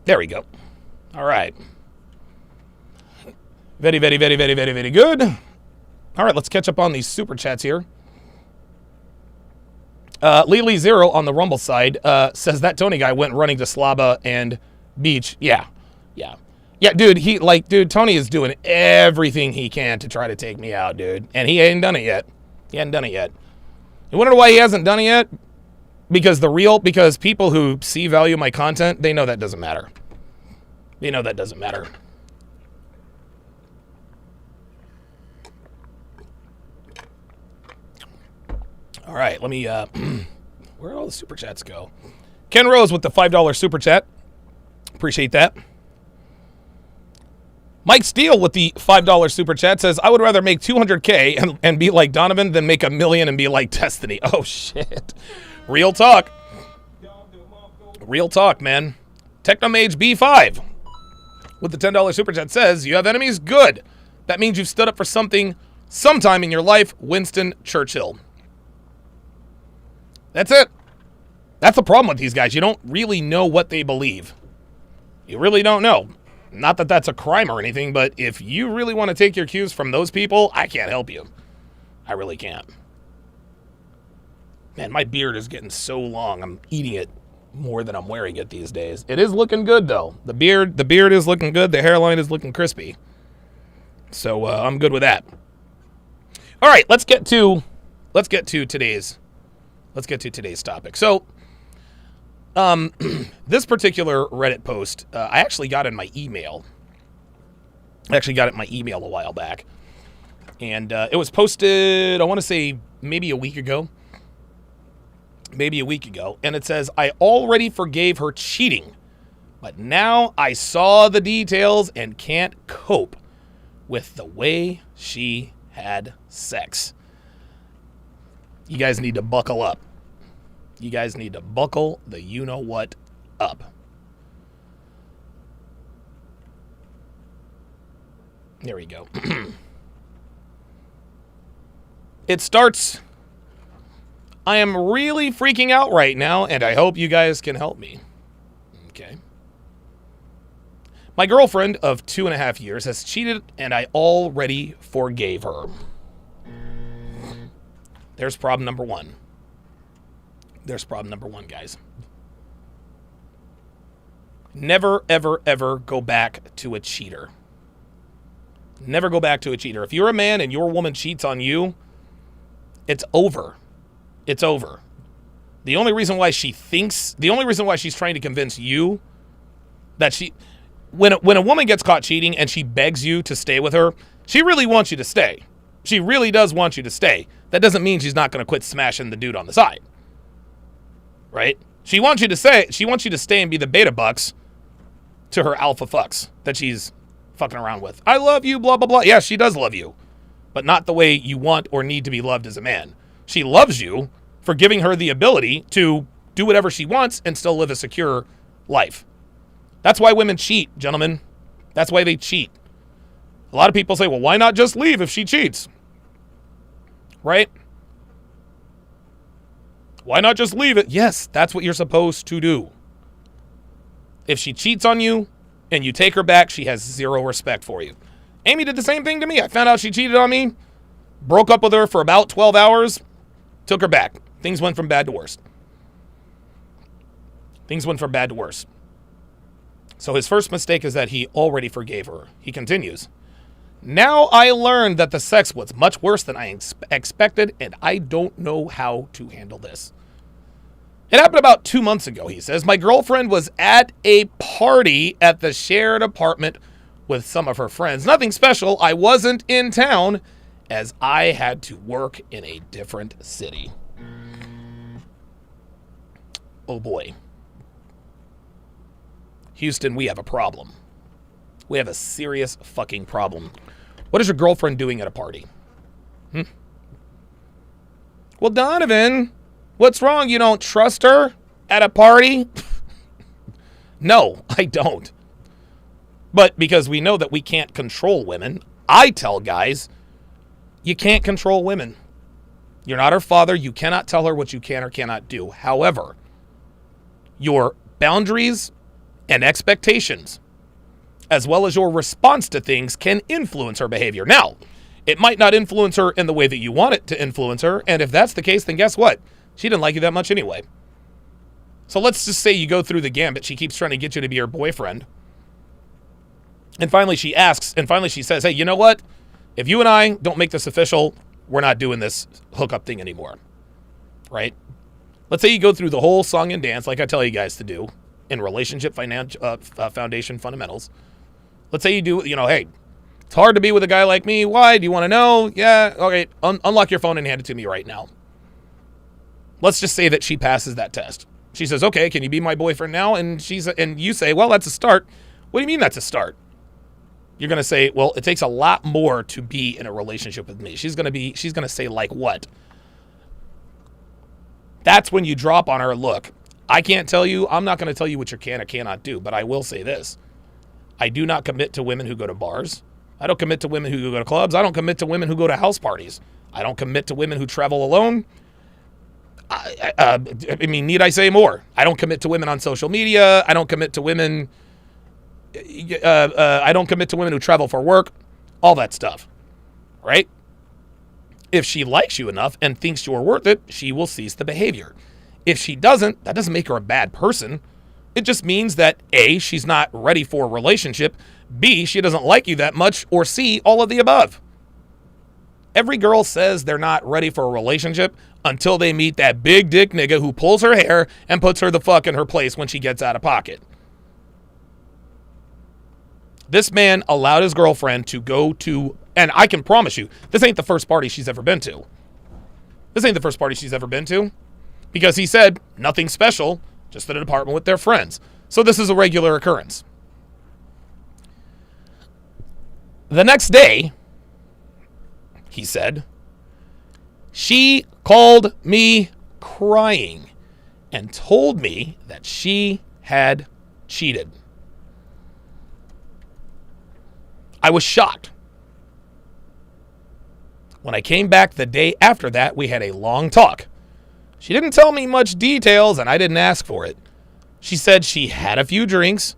There we go. All right. Very, very, very, very, very, very good. All right, let's catch up on these super chats here. Lily Zero on the Rumble side says that Tony guy went running to Slaba and Beach. Yeah, dude, Tony is doing everything he can to try to take me out, dude. And he ain't done it yet. You wanna know why he hasn't done it yet? Because people who see value in my content, they know that doesn't matter. All right, let me, where'd all the super chats go? Ken Rose with the $5 super chat. Appreciate that. Mike Steele with the $5 super chat says, I would rather make $200K and be like Donovan than make $1 million and be like Destiny. Oh, shit. Real talk. Real talk, man. Technomage B5 with the $10 super chat says, you have enemies? Good. That means you've stood up for something sometime in your life, Winston Churchill. That's it. That's the problem with these guys. You don't really know what they believe. You really don't know. Not that that's a crime or anything, but if you really want to take your cues from those people, I can't help you. I really can't. Man, my beard is getting so long. I'm eating it more than I'm wearing it these days. It is looking good, though. The beard is looking good. The hairline is looking crispy. So I'm good with that. All right, let's get to today's topic. So, this particular Reddit post, I actually got in my email. I actually got it in my email a while back. And it was posted, I want to say, maybe a week ago. And it says, I already forgave her cheating, but now I saw the details and can't cope with the way she had sex. You guys need to buckle up. You guys need to buckle the you-know-what up. There we go. It starts, I am really freaking out right now, and I hope you guys can help me. Okay. My girlfriend of 2.5 years has cheated, and I already forgave her. There's problem number one. Guys. Never, ever, ever go back to a cheater. Never go back to a cheater. If you're a man and your woman cheats on you, it's over. It's over. The only reason why she's trying to convince you that when a woman gets caught cheating and she begs you to stay with her, she really wants you to stay. She really does want you to stay. That doesn't mean she's not going to quit smashing the dude on the side. Right? She wants you to stay and be the beta bucks to her alpha fucks that she's fucking around with. I love you, blah, blah, blah. Yeah, she does love you, but not the way you want or need to be loved as a man. She loves you for giving her the ability to do whatever she wants and still live a secure life. That's why women cheat, gentlemen. That's why they cheat. A lot of people say, well, why not just leave if she cheats? Right? Why not just leave it? Yes, that's what you're supposed to do. If she cheats on you and you take her back, she has zero respect for you. Amy did the same thing to me. I found out she cheated on me, broke up with her for about 12 hours, took her back. Things went from bad to worse. So his first mistake is that he already forgave her. He continues. Now I learned that the sex was much worse than I expected, and I don't know how to handle this. It happened about 2 months ago, he says. My girlfriend was at a party at the shared apartment with some of her friends. Nothing special. I wasn't in town as I had to work in a different city. Oh boy. Houston, we have a problem. We have a serious fucking problem. What is your girlfriend doing at a party? Well, Donovan, what's wrong? You don't trust her at a party? No, I don't. But because we know that we can't control women, I tell guys, you can't control women. You're not her father. You cannot tell her what you can or cannot do. However, your boundaries and expectations, as well as your response to things, can influence her behavior. Now, it might not influence her in the way that you want it to influence her, and if that's the case, then guess what? She didn't like you that much anyway. So let's just say you go through the gambit. She keeps trying to get you to be her boyfriend. And finally she asks, and finally she says, hey, you know what? If you and I don't make this official, we're not doing this hookup thing anymore. Right? Let's say you go through the whole song and dance like I tell you guys to do in relationship foundation fundamentals. Let's say you do, hey, it's hard to be with a guy like me. Why? Do you want to know? Yeah. Okay. Unlock your phone and hand it to me right now. Let's just say that she passes that test. She says, okay, can you be my boyfriend now? And you say, well, that's a start. What do you mean that's a start? You're going to say, well, it takes a lot more to be in a relationship with me. She's going to say, like what? That's when you drop on her. Look, I can't tell you. I'm not going to tell you what you can or cannot do, but I will say this. I do not commit to women who go to bars. I don't commit to women who go to clubs. I don't commit to women who go to house parties. I don't commit to women who travel alone. I mean, need I say more? I don't commit to women on social media. I don't commit to women. I don't commit to women who travel for work. All that stuff, right? If she likes you enough and thinks you're worth it, she will cease the behavior. If she doesn't, that doesn't make her a bad person. It just means that A, she's not ready for a relationship, B, she doesn't like you that much, or C, all of the above. Every girl says they're not ready for a relationship until they meet that big dick nigga who pulls her hair and puts her the fuck in her place when she gets out of pocket. This man allowed his girlfriend to go to, and I can promise you, this ain't the first party she's ever been to. This ain't the first party she's ever been to, because he said nothing special, just at an apartment with their friends. So this is a regular occurrence. The next day, he said, she called me crying and told me that she had cheated. I was shocked. When I came back the day after that, we had a long talk. She didn't tell me much details, and I didn't ask for it. She said she had a few drinks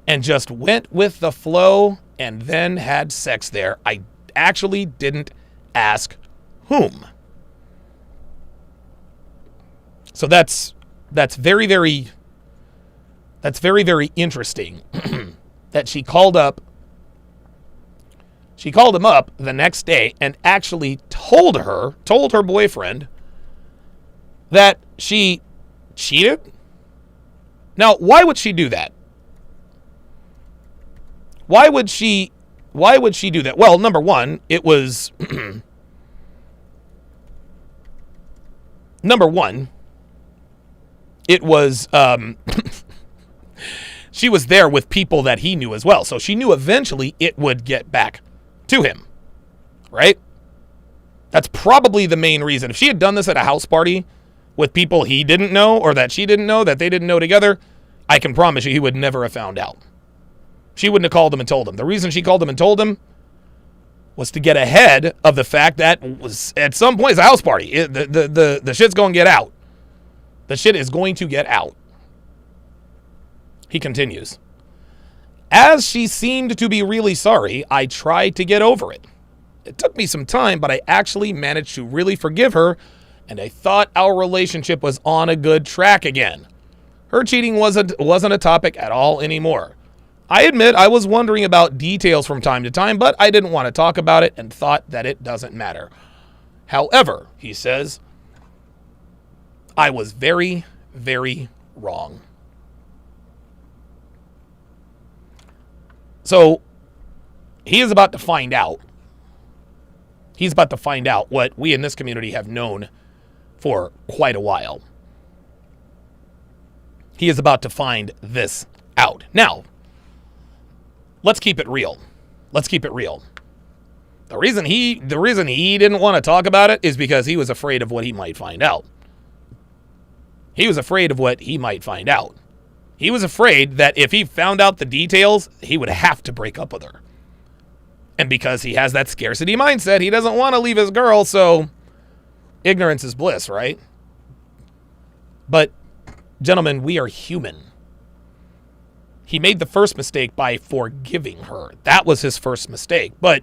and just went with the flow and then had sex there. I actually didn't ask whom. So that's very, very interesting that she called him up the next day and actually told her boyfriend that she cheated. Now, why would she do that? Why would she do that? Well, number one, it was she was there with people that he knew as well. So she knew eventually it would get back to him, right? That's probably the main reason. If she had done this at a house party with people he didn't know or that she didn't know, that they didn't know together, I can promise you he would never have found out. She wouldn't have called him and told him. The reason she called him and told him was to get ahead of the fact that was at some point it's a house party. The shit's going to get out. The shit is going to get out. He continues. As she seemed to be really sorry, I tried to get over it. It took me some time, but I actually managed to really forgive her, and I thought our relationship was on a good track again. Her cheating wasn't a topic at all anymore. I admit I was wondering about details from time to time, but I didn't want to talk about it and thought that it doesn't matter. However, he says, I was very, very wrong. So he is about to find out. He's about to find out what we in this community have known for quite a while. He is about to find this out. Now, let's keep it real. Let's keep it real. The reason he didn't want to talk about it is because he was afraid of what he might find out. He was afraid of what he might find out. He was afraid that if he found out the details, he would have to break up with her. And because he has that scarcity mindset, he doesn't want to leave his girl, so ignorance is bliss, right? But, gentlemen, we are human. He made the first mistake by forgiving her. That was his first mistake. But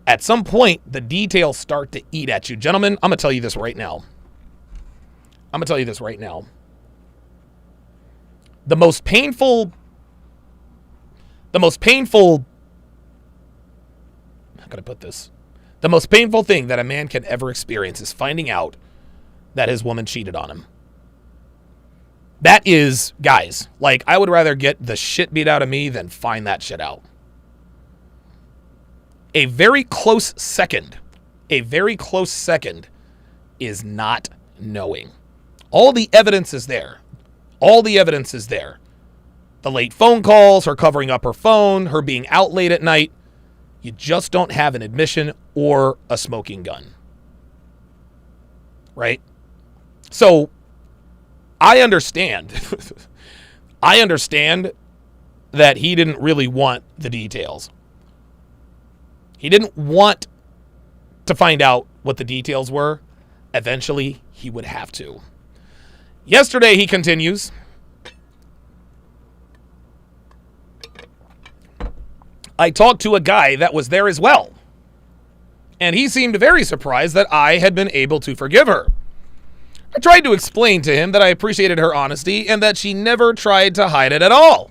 at some point, the details start to eat at you. Gentlemen, I'm going to tell you this right now. The most painful, how can I put this? The most painful thing that a man can ever experience is finding out that his woman cheated on him. That is, guys, like, I would rather get the shit beat out of me than find that shit out. A very close second is not knowing. All the evidence is there. The late phone calls, her covering up her phone, her being out late at night. You just don't have an admission or a smoking gun. Right? So, I understand. I understand that he didn't really want the details. He didn't want to find out what the details were. Eventually, he would have to. Yesterday, he continues, I talked to a guy that was there as well, and he seemed very surprised that I had been able to forgive her. I tried to explain to him that I appreciated her honesty and that she never tried to hide it at all.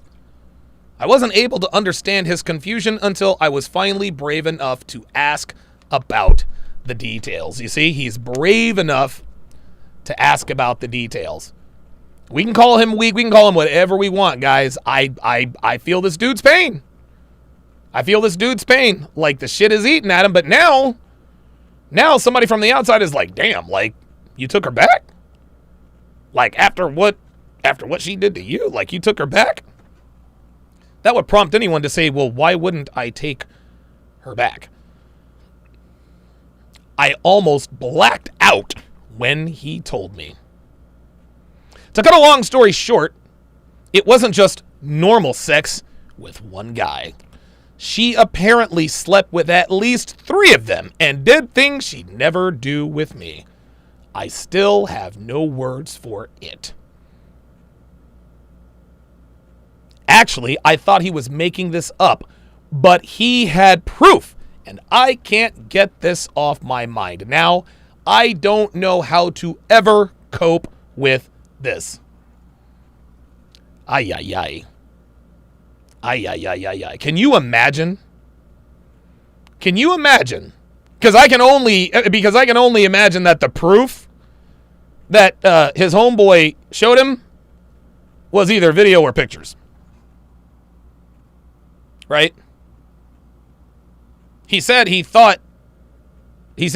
I wasn't able to understand his confusion until I was finally brave enough to ask about the details. You see, he's brave enough to ask about the details. We can call him weak. We can call him whatever we want, guys. I feel this dude's pain. I feel this dude's pain. Like, the shit is eating at him. But now somebody from the outside is like, damn, like, you took her back? Like, after what she did to you? Like, you took her back? That would prompt anyone to say, well, why wouldn't I take her back? I almost blacked out when he told me. To cut a long story short, it wasn't just normal sex with one guy. She apparently slept with at least 3 of them and did things she'd never do with me. I still have no words for it. Actually, I thought he was making this up, but he had proof, and I can't get this off my mind. Now, I don't know how to ever cope with this. Ay, ay, ay. Ay, ay, ay, ay, ay. Can you imagine? Can you imagine? Because I can only imagine that the proof that his homeboy showed him was either video or pictures. Right? He said he thought he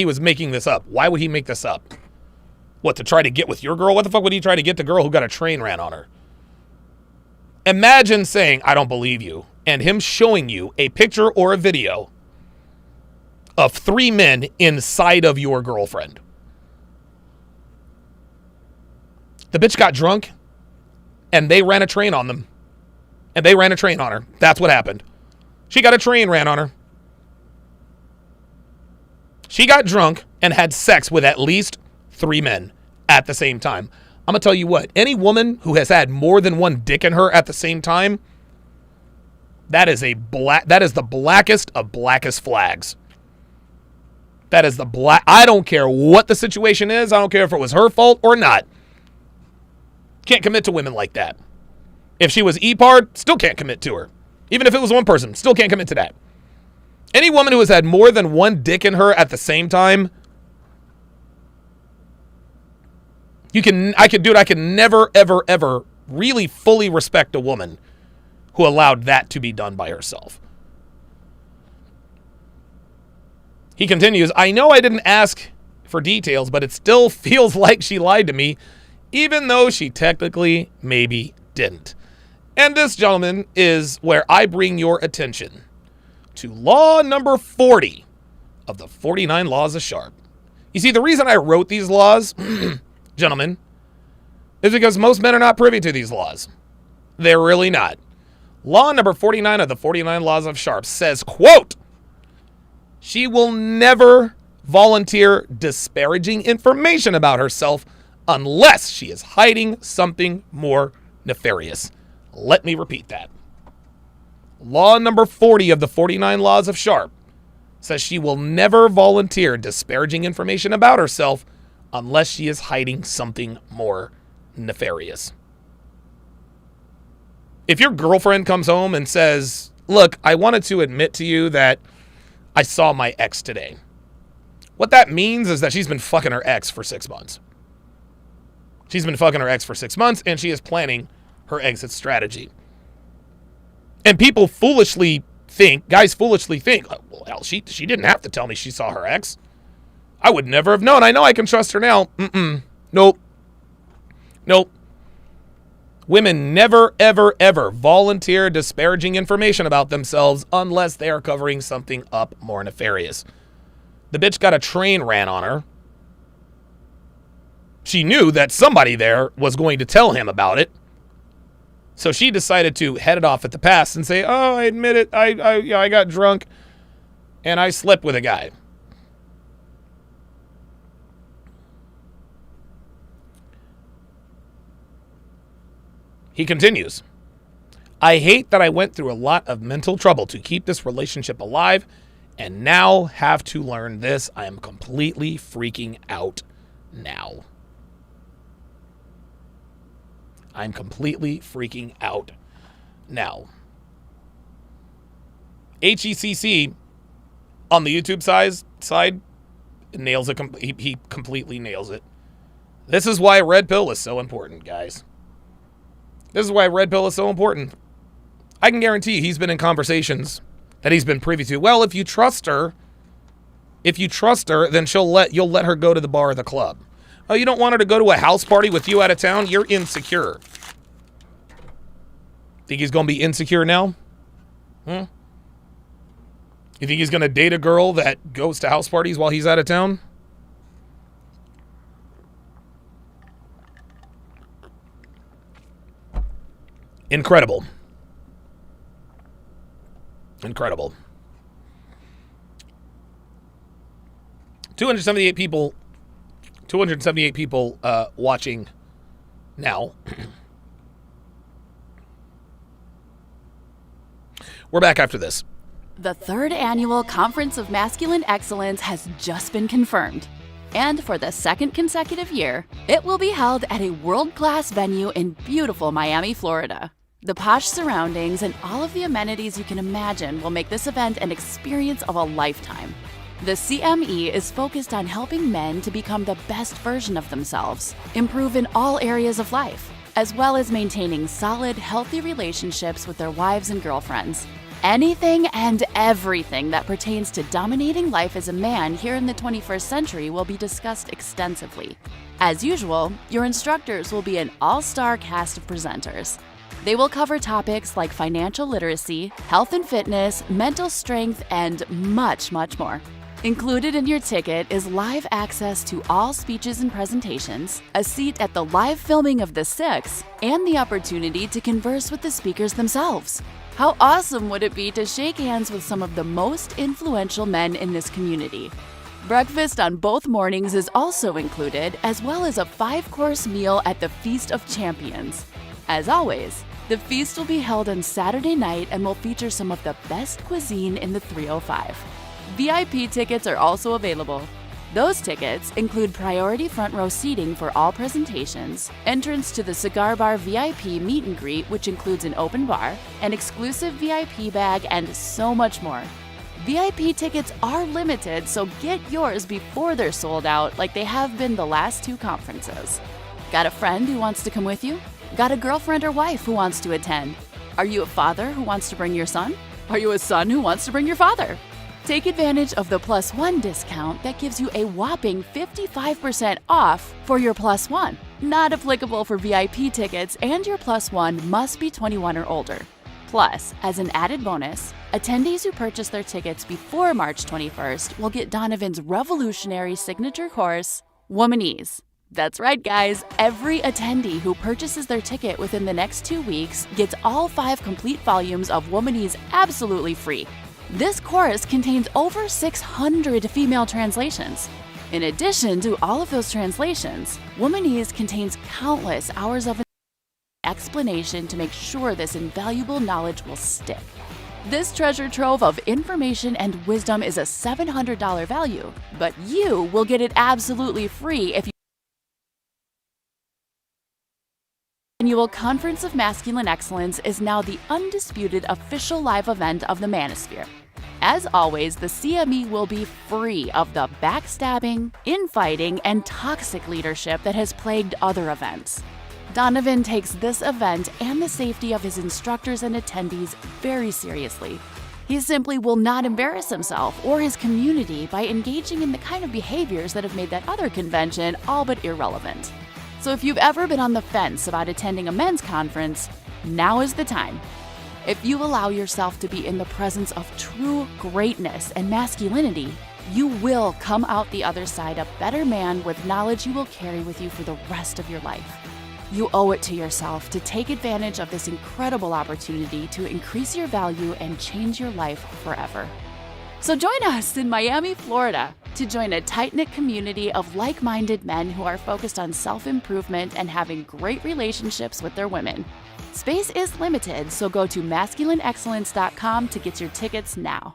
was making this up. Why would he make this up? What, to try to get with your girl? What the fuck would he try to get the girl who got a train ran on her? Imagine saying, I don't believe you, and him showing you a picture or a video of 3 men inside of your girlfriend. The bitch got drunk, and they ran a train on them. And they ran a train on her. That's what happened. She got a train ran on her. She got drunk and had sex with at least 3 men at the same time. I'm going to tell you what, any woman who has had more than one dick in her at the same time, that is the blackest of blackest flags. That is I don't care what the situation is. I don't care if it was her fault or not. Can't commit to women like that. If she was E-Pard, still can't commit to her. Even if it was one person, still can't commit to that. Any woman who has had more than one dick in her at the same time, I can never, ever, ever really fully respect a woman who allowed that to be done by herself. He continues, I know I didn't ask for details, but it still feels like she lied to me, even though she technically maybe didn't. And this, gentlemen, is where I bring your attention to law number 40 of the 49 Laws of Sharpe. You see, the reason I wrote these laws, gentlemen, is because most men are not privy to these laws. They're really not. Law number 49 of the 49 Laws of Sharpe says, quote, she will never volunteer disparaging information about herself unless she is hiding something more nefarious. Let me repeat that. Law number 40 of the 49 Laws of Sharpe says she will never volunteer disparaging information about herself unless she is hiding something more nefarious. If your girlfriend comes home and says, look, I wanted to admit to you that I saw my ex today. What that means is that she's been fucking her ex for 6 months. She's been fucking her ex for 6 months, and she is planning her exit strategy. And people foolishly think, guys foolishly think, oh, well, hell, she didn't have to tell me she saw her ex. I would never have known. I know I can trust her now. Nope. Women never, ever, ever volunteer disparaging information about themselves unless they are covering something up more nefarious. The bitch got a train ran on her. She knew that somebody there was going to tell him about it. So she decided to head it off at the pass and say, oh, I admit it. I got drunk. and I slept with a guy. He continues, I hate that I went through a lot of mental trouble to keep this relationship alive and now have to learn this. I am completely freaking out now. I'm completely freaking out now. HECC on the YouTube side nails it. He completely nails it. This is why red pill is so important, guys. This is why red pill is so important. I can guarantee he's been in conversations that he's been privy to. Well, if you trust her, then you'll let her go to the bar or the club. Oh, you don't want her to go to a house party with you out of town? You're insecure. Think he's going to be insecure now? You think he's going to date a girl that goes to house parties while he's out of town? Incredible. 278 people watching now. We're back after this. The third annual Conference of Masculine Excellence has just been confirmed. And for the second consecutive year, it will be held at a world-class venue in beautiful Miami, Florida. The posh surroundings and all of the amenities you can imagine will make this event an experience of a lifetime. The CME is focused on helping men to become the best version of themselves, improve in all areas of life, as well as maintaining solid, healthy relationships with their wives and girlfriends. Anything and everything that pertains to dominating life as a man here in the 21st century will be discussed extensively. As usual, your instructors will be an all-star cast of presenters. They will cover topics like financial literacy, health and fitness, mental strength, and much, much more. Included in your ticket is live access to all speeches and presentations, a seat at the live filming of the Six, and the opportunity to converse with the speakers themselves. How awesome would it be to shake hands with some of the most influential men in this community? Breakfast on both mornings is also included, as well as a 5-course meal at the Feast of Champions. As always, the feast will be held on Saturday night and will feature some of the best cuisine in the 305. VIP tickets are also available. Those tickets include priority front row seating for all presentations, entrance to the Cigar Bar VIP meet and greet, which includes an open bar, an exclusive VIP bag, and so much more. VIP tickets are limited, so get yours before they're sold out like they have been the last 2 conferences. Got a friend who wants to come with you? Got a girlfriend or wife who wants to attend? Are you a father who wants to bring your son? Are you a son who wants to bring your father? Take advantage of the +1 discount that gives you a whopping 55% off for your +1. Not applicable for VIP tickets, and your +1 must be 21 or older. Plus, as an added bonus, attendees who purchase their tickets before March 21st will get Donovan's revolutionary signature course, Womanese. That's right, guys. Every attendee who purchases their ticket within the next 2 weeks gets all 5 complete volumes of Womanese absolutely free. This course contains over 600 female translations. In addition to all of those translations, Womanese contains countless hours of explanation to make sure this invaluable knowledge will stick. This treasure trove of information and wisdom is a $700 value, but you will get it absolutely free if you Annual Conference of Masculine Excellence is now the undisputed official live event of the Manosphere. As always, the CME will be free of the backstabbing, infighting, and toxic leadership that has plagued other events. Donovan takes this event and the safety of his instructors and attendees very seriously. He simply will not embarrass himself or his community by engaging in the kind of behaviors that have made that other convention all but irrelevant. So if you've ever been on the fence about attending a men's conference, now is the time. If you allow yourself to be in the presence of true greatness and masculinity, you will come out the other side a better man with knowledge you will carry with you for the rest of your life. You owe it to yourself to take advantage of this incredible opportunity to increase your value and change your life forever. So join us in Miami, Florida, to join a tight-knit community of like-minded men who are focused on self-improvement and having great relationships with their women. Space is limited, so go to masculineexcellence.com to get your tickets now.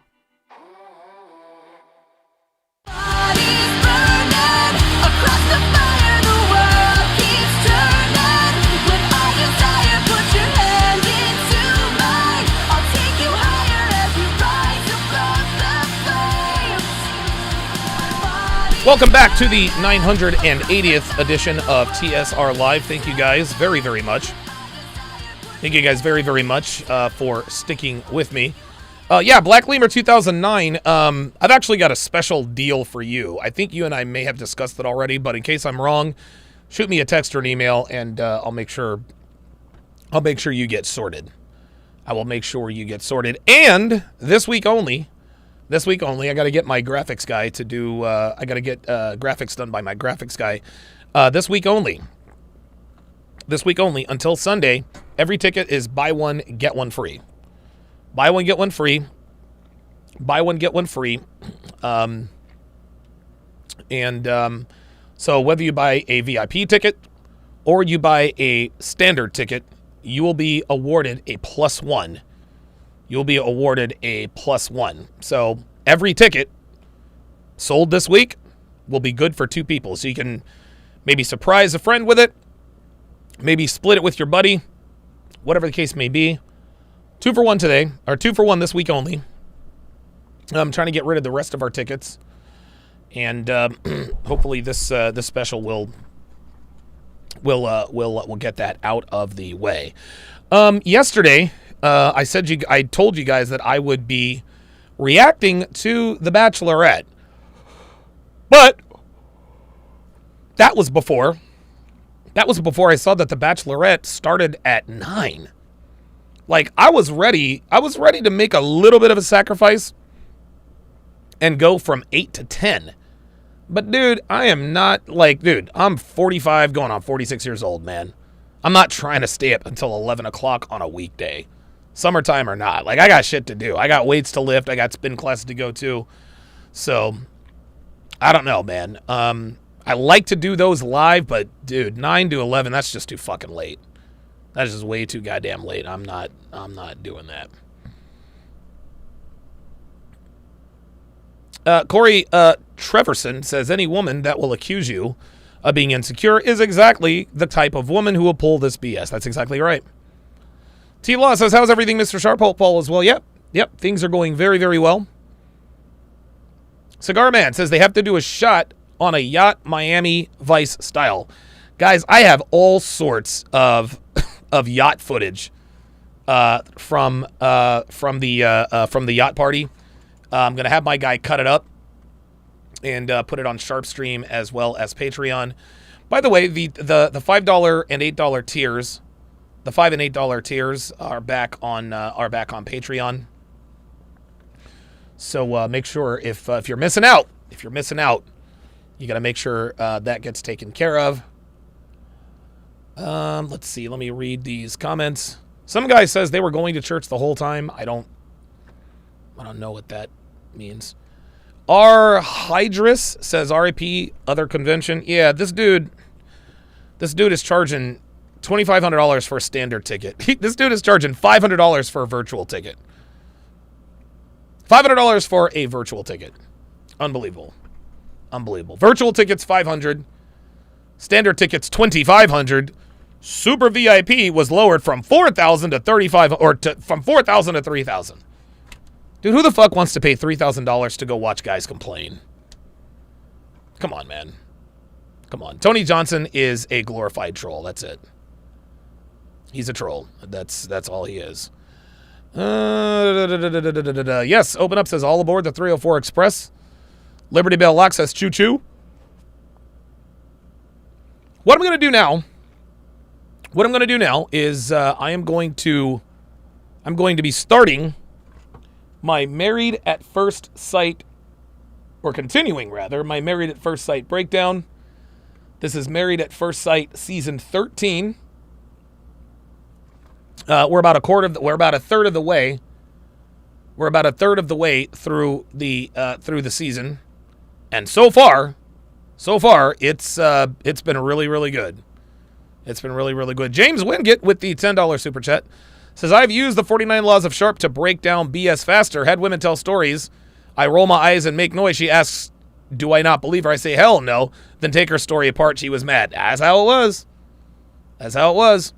Welcome back to the 980th edition of TSR Live. Thank you guys very, very much. Thank you guys very, very much for sticking with me. Yeah, Black Lemur 2009. I've actually got a special deal for you. I think you and I may have discussed it already, but in case I'm wrong, shoot me a text or an email, and I'll make sure you get sorted. I will make sure you get sorted. And this week only, I got to get my graphics guy to do. I got to get graphics done by my graphics guy. This week only until Sunday. Every ticket is buy one, get one free. Buy one, get one free. Buy one, get one free. So whether you buy a VIP ticket or you buy a standard ticket, you will be awarded a +1. You'll be awarded a +1. So every ticket sold this week will be good for two people. So you can maybe surprise a friend with it, maybe split it with your buddy, whatever the case may be. 2 for 1 today, or 2 for 1 this week only. I'm trying to get rid of the rest of our tickets, and hopefully this special will get that out of the way. Yesterday, I told you guys that I would be reacting to The Bachelorette, but that was before I saw that The Bachelorette started at 9. Like, I was ready to make a little bit of a sacrifice and go from 8 to 10. But dude, I'm 45 going on 46 years old, man. I'm not trying to stay up until 11 o'clock on a weekday. Summertime or not. Like, I got shit to do. I got weights to lift. I got spin classes to go to. So, I don't know, man. I like to do those live, but dude, 9 to 11, that's just too fucking late. That's just way too goddamn late. I'm not doing that. Corey Treverson says, any woman that will accuse you of being insecure is exactly the type of woman who will pull this BS. That's exactly right. T. Law says, how's everything, Mr. Sharpe? Hope all is well. Yep. Things are going very, very well. Cigar Man says they have to do a shot on a yacht Miami Vice style. Guys, I have all sorts of yacht footage from the yacht party. I'm gonna have my guy cut it up and put it on Sharpstream as well as Patreon. By the way, the $5 and $8 tiers, the $5 and $8 tiers are back on Patreon. So make sure if you're missing out, you got to make sure that gets taken care of. Let's see. Let me read these comments. Some guy says they were going to church the whole time. I don't know what that means. R. Hydrus says RIP other convention. Yeah, this dude is charging $2,500 for a standard ticket. This dude is charging $500 for a virtual ticket. $500 for a virtual ticket. Unbelievable. Virtual tickets $500. Standard tickets $2,500. Super VIP was lowered from $4,000 to $3,500, or from $4,000 to $3,000. Dude, who the fuck wants to pay $3,000 to go watch guys complain? Come on, man. Come on. Tony Johnson is a glorified troll. That's it. He's a troll. That's all he is. Yes, Open Up says all aboard the 304 Express. Liberty Bell Lock says choo choo. What I'm going to do now is I'm going to be starting my Married at First Sight, or continuing rather, my Married at First Sight breakdown. This is Married at First Sight season 13. We're about a third of the way We're about a third of the way through the season, and so far, it's been really, really good. It's been really, really good. James Wingate with the $10 super chat says, I've used the 49 laws of Sharpe to break down BS faster. Had women tell stories. I roll my eyes and make noise. She asks, do I not believe her? I say, hell no. Then take her story apart. She was mad. That's how it was. That's how it was.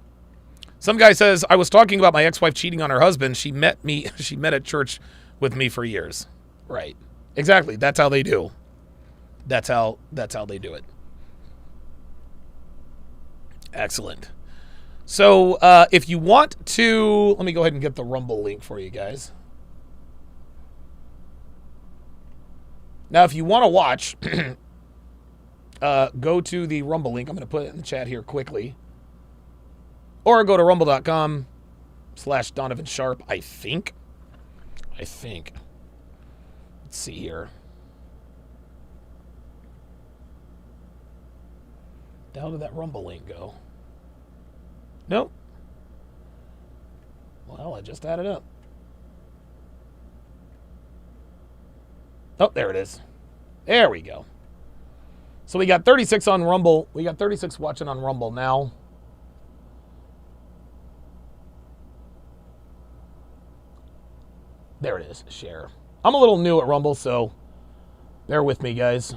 Some guy says, I was talking about my ex-wife cheating on her husband. She met at church with me for years. Right. Exactly. That's how they do. That's how they do it. Excellent. So if you want to, let me go ahead and get the Rumble link for you guys. Now, if you want to watch, go to the Rumble link. I'm going to put it in the chat here quickly. Or go to rumble.com/Donovan Sharpe, I think. Let's see here. The hell did that Rumble link go? Nope. Well, I just added up. Oh, there it is. There we go. So we got 36 on Rumble. We got 36 watching on Rumble now. There it is. Share. I'm a little new at Rumble, so bear with me, guys.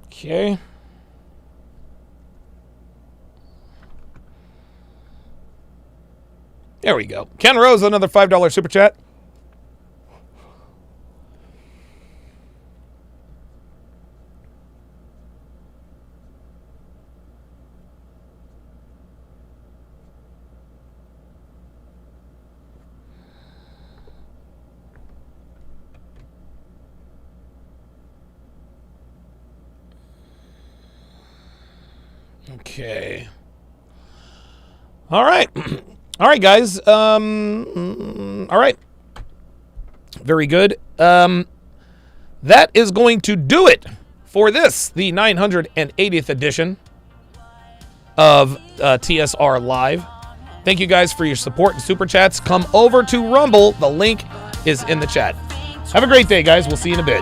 Okay. There we go. Ken Rose, another $5 super chat. Okay. All right. All right, guys. All right. Very good. That is going to do it for this, the 980th edition of TSR Live. Thank you guys for your support and super chats. Come over to Rumble. The link is in the chat. Have a great day, guys. We'll see you in a bit.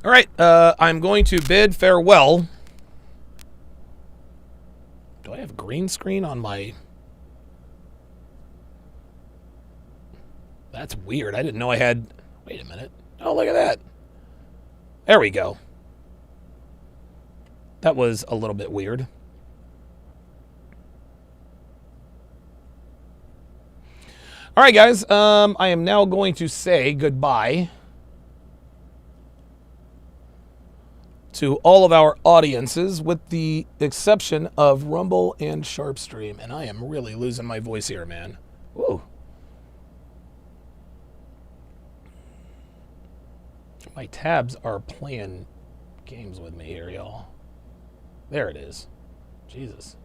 All right, I'm going to bid farewell. Do I have green screen on my... That's weird. I didn't know I had... Wait a minute. Oh, look at that. There we go. That was a little bit weird. All right, guys. I am now going to say goodbye to all of our audiences, with the exception of Rumble and Sharpstream. And I am really losing my voice here, man. Whoa. My tabs are playing games with me here, y'all. There it is. Jesus.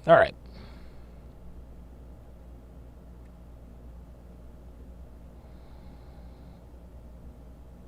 All right.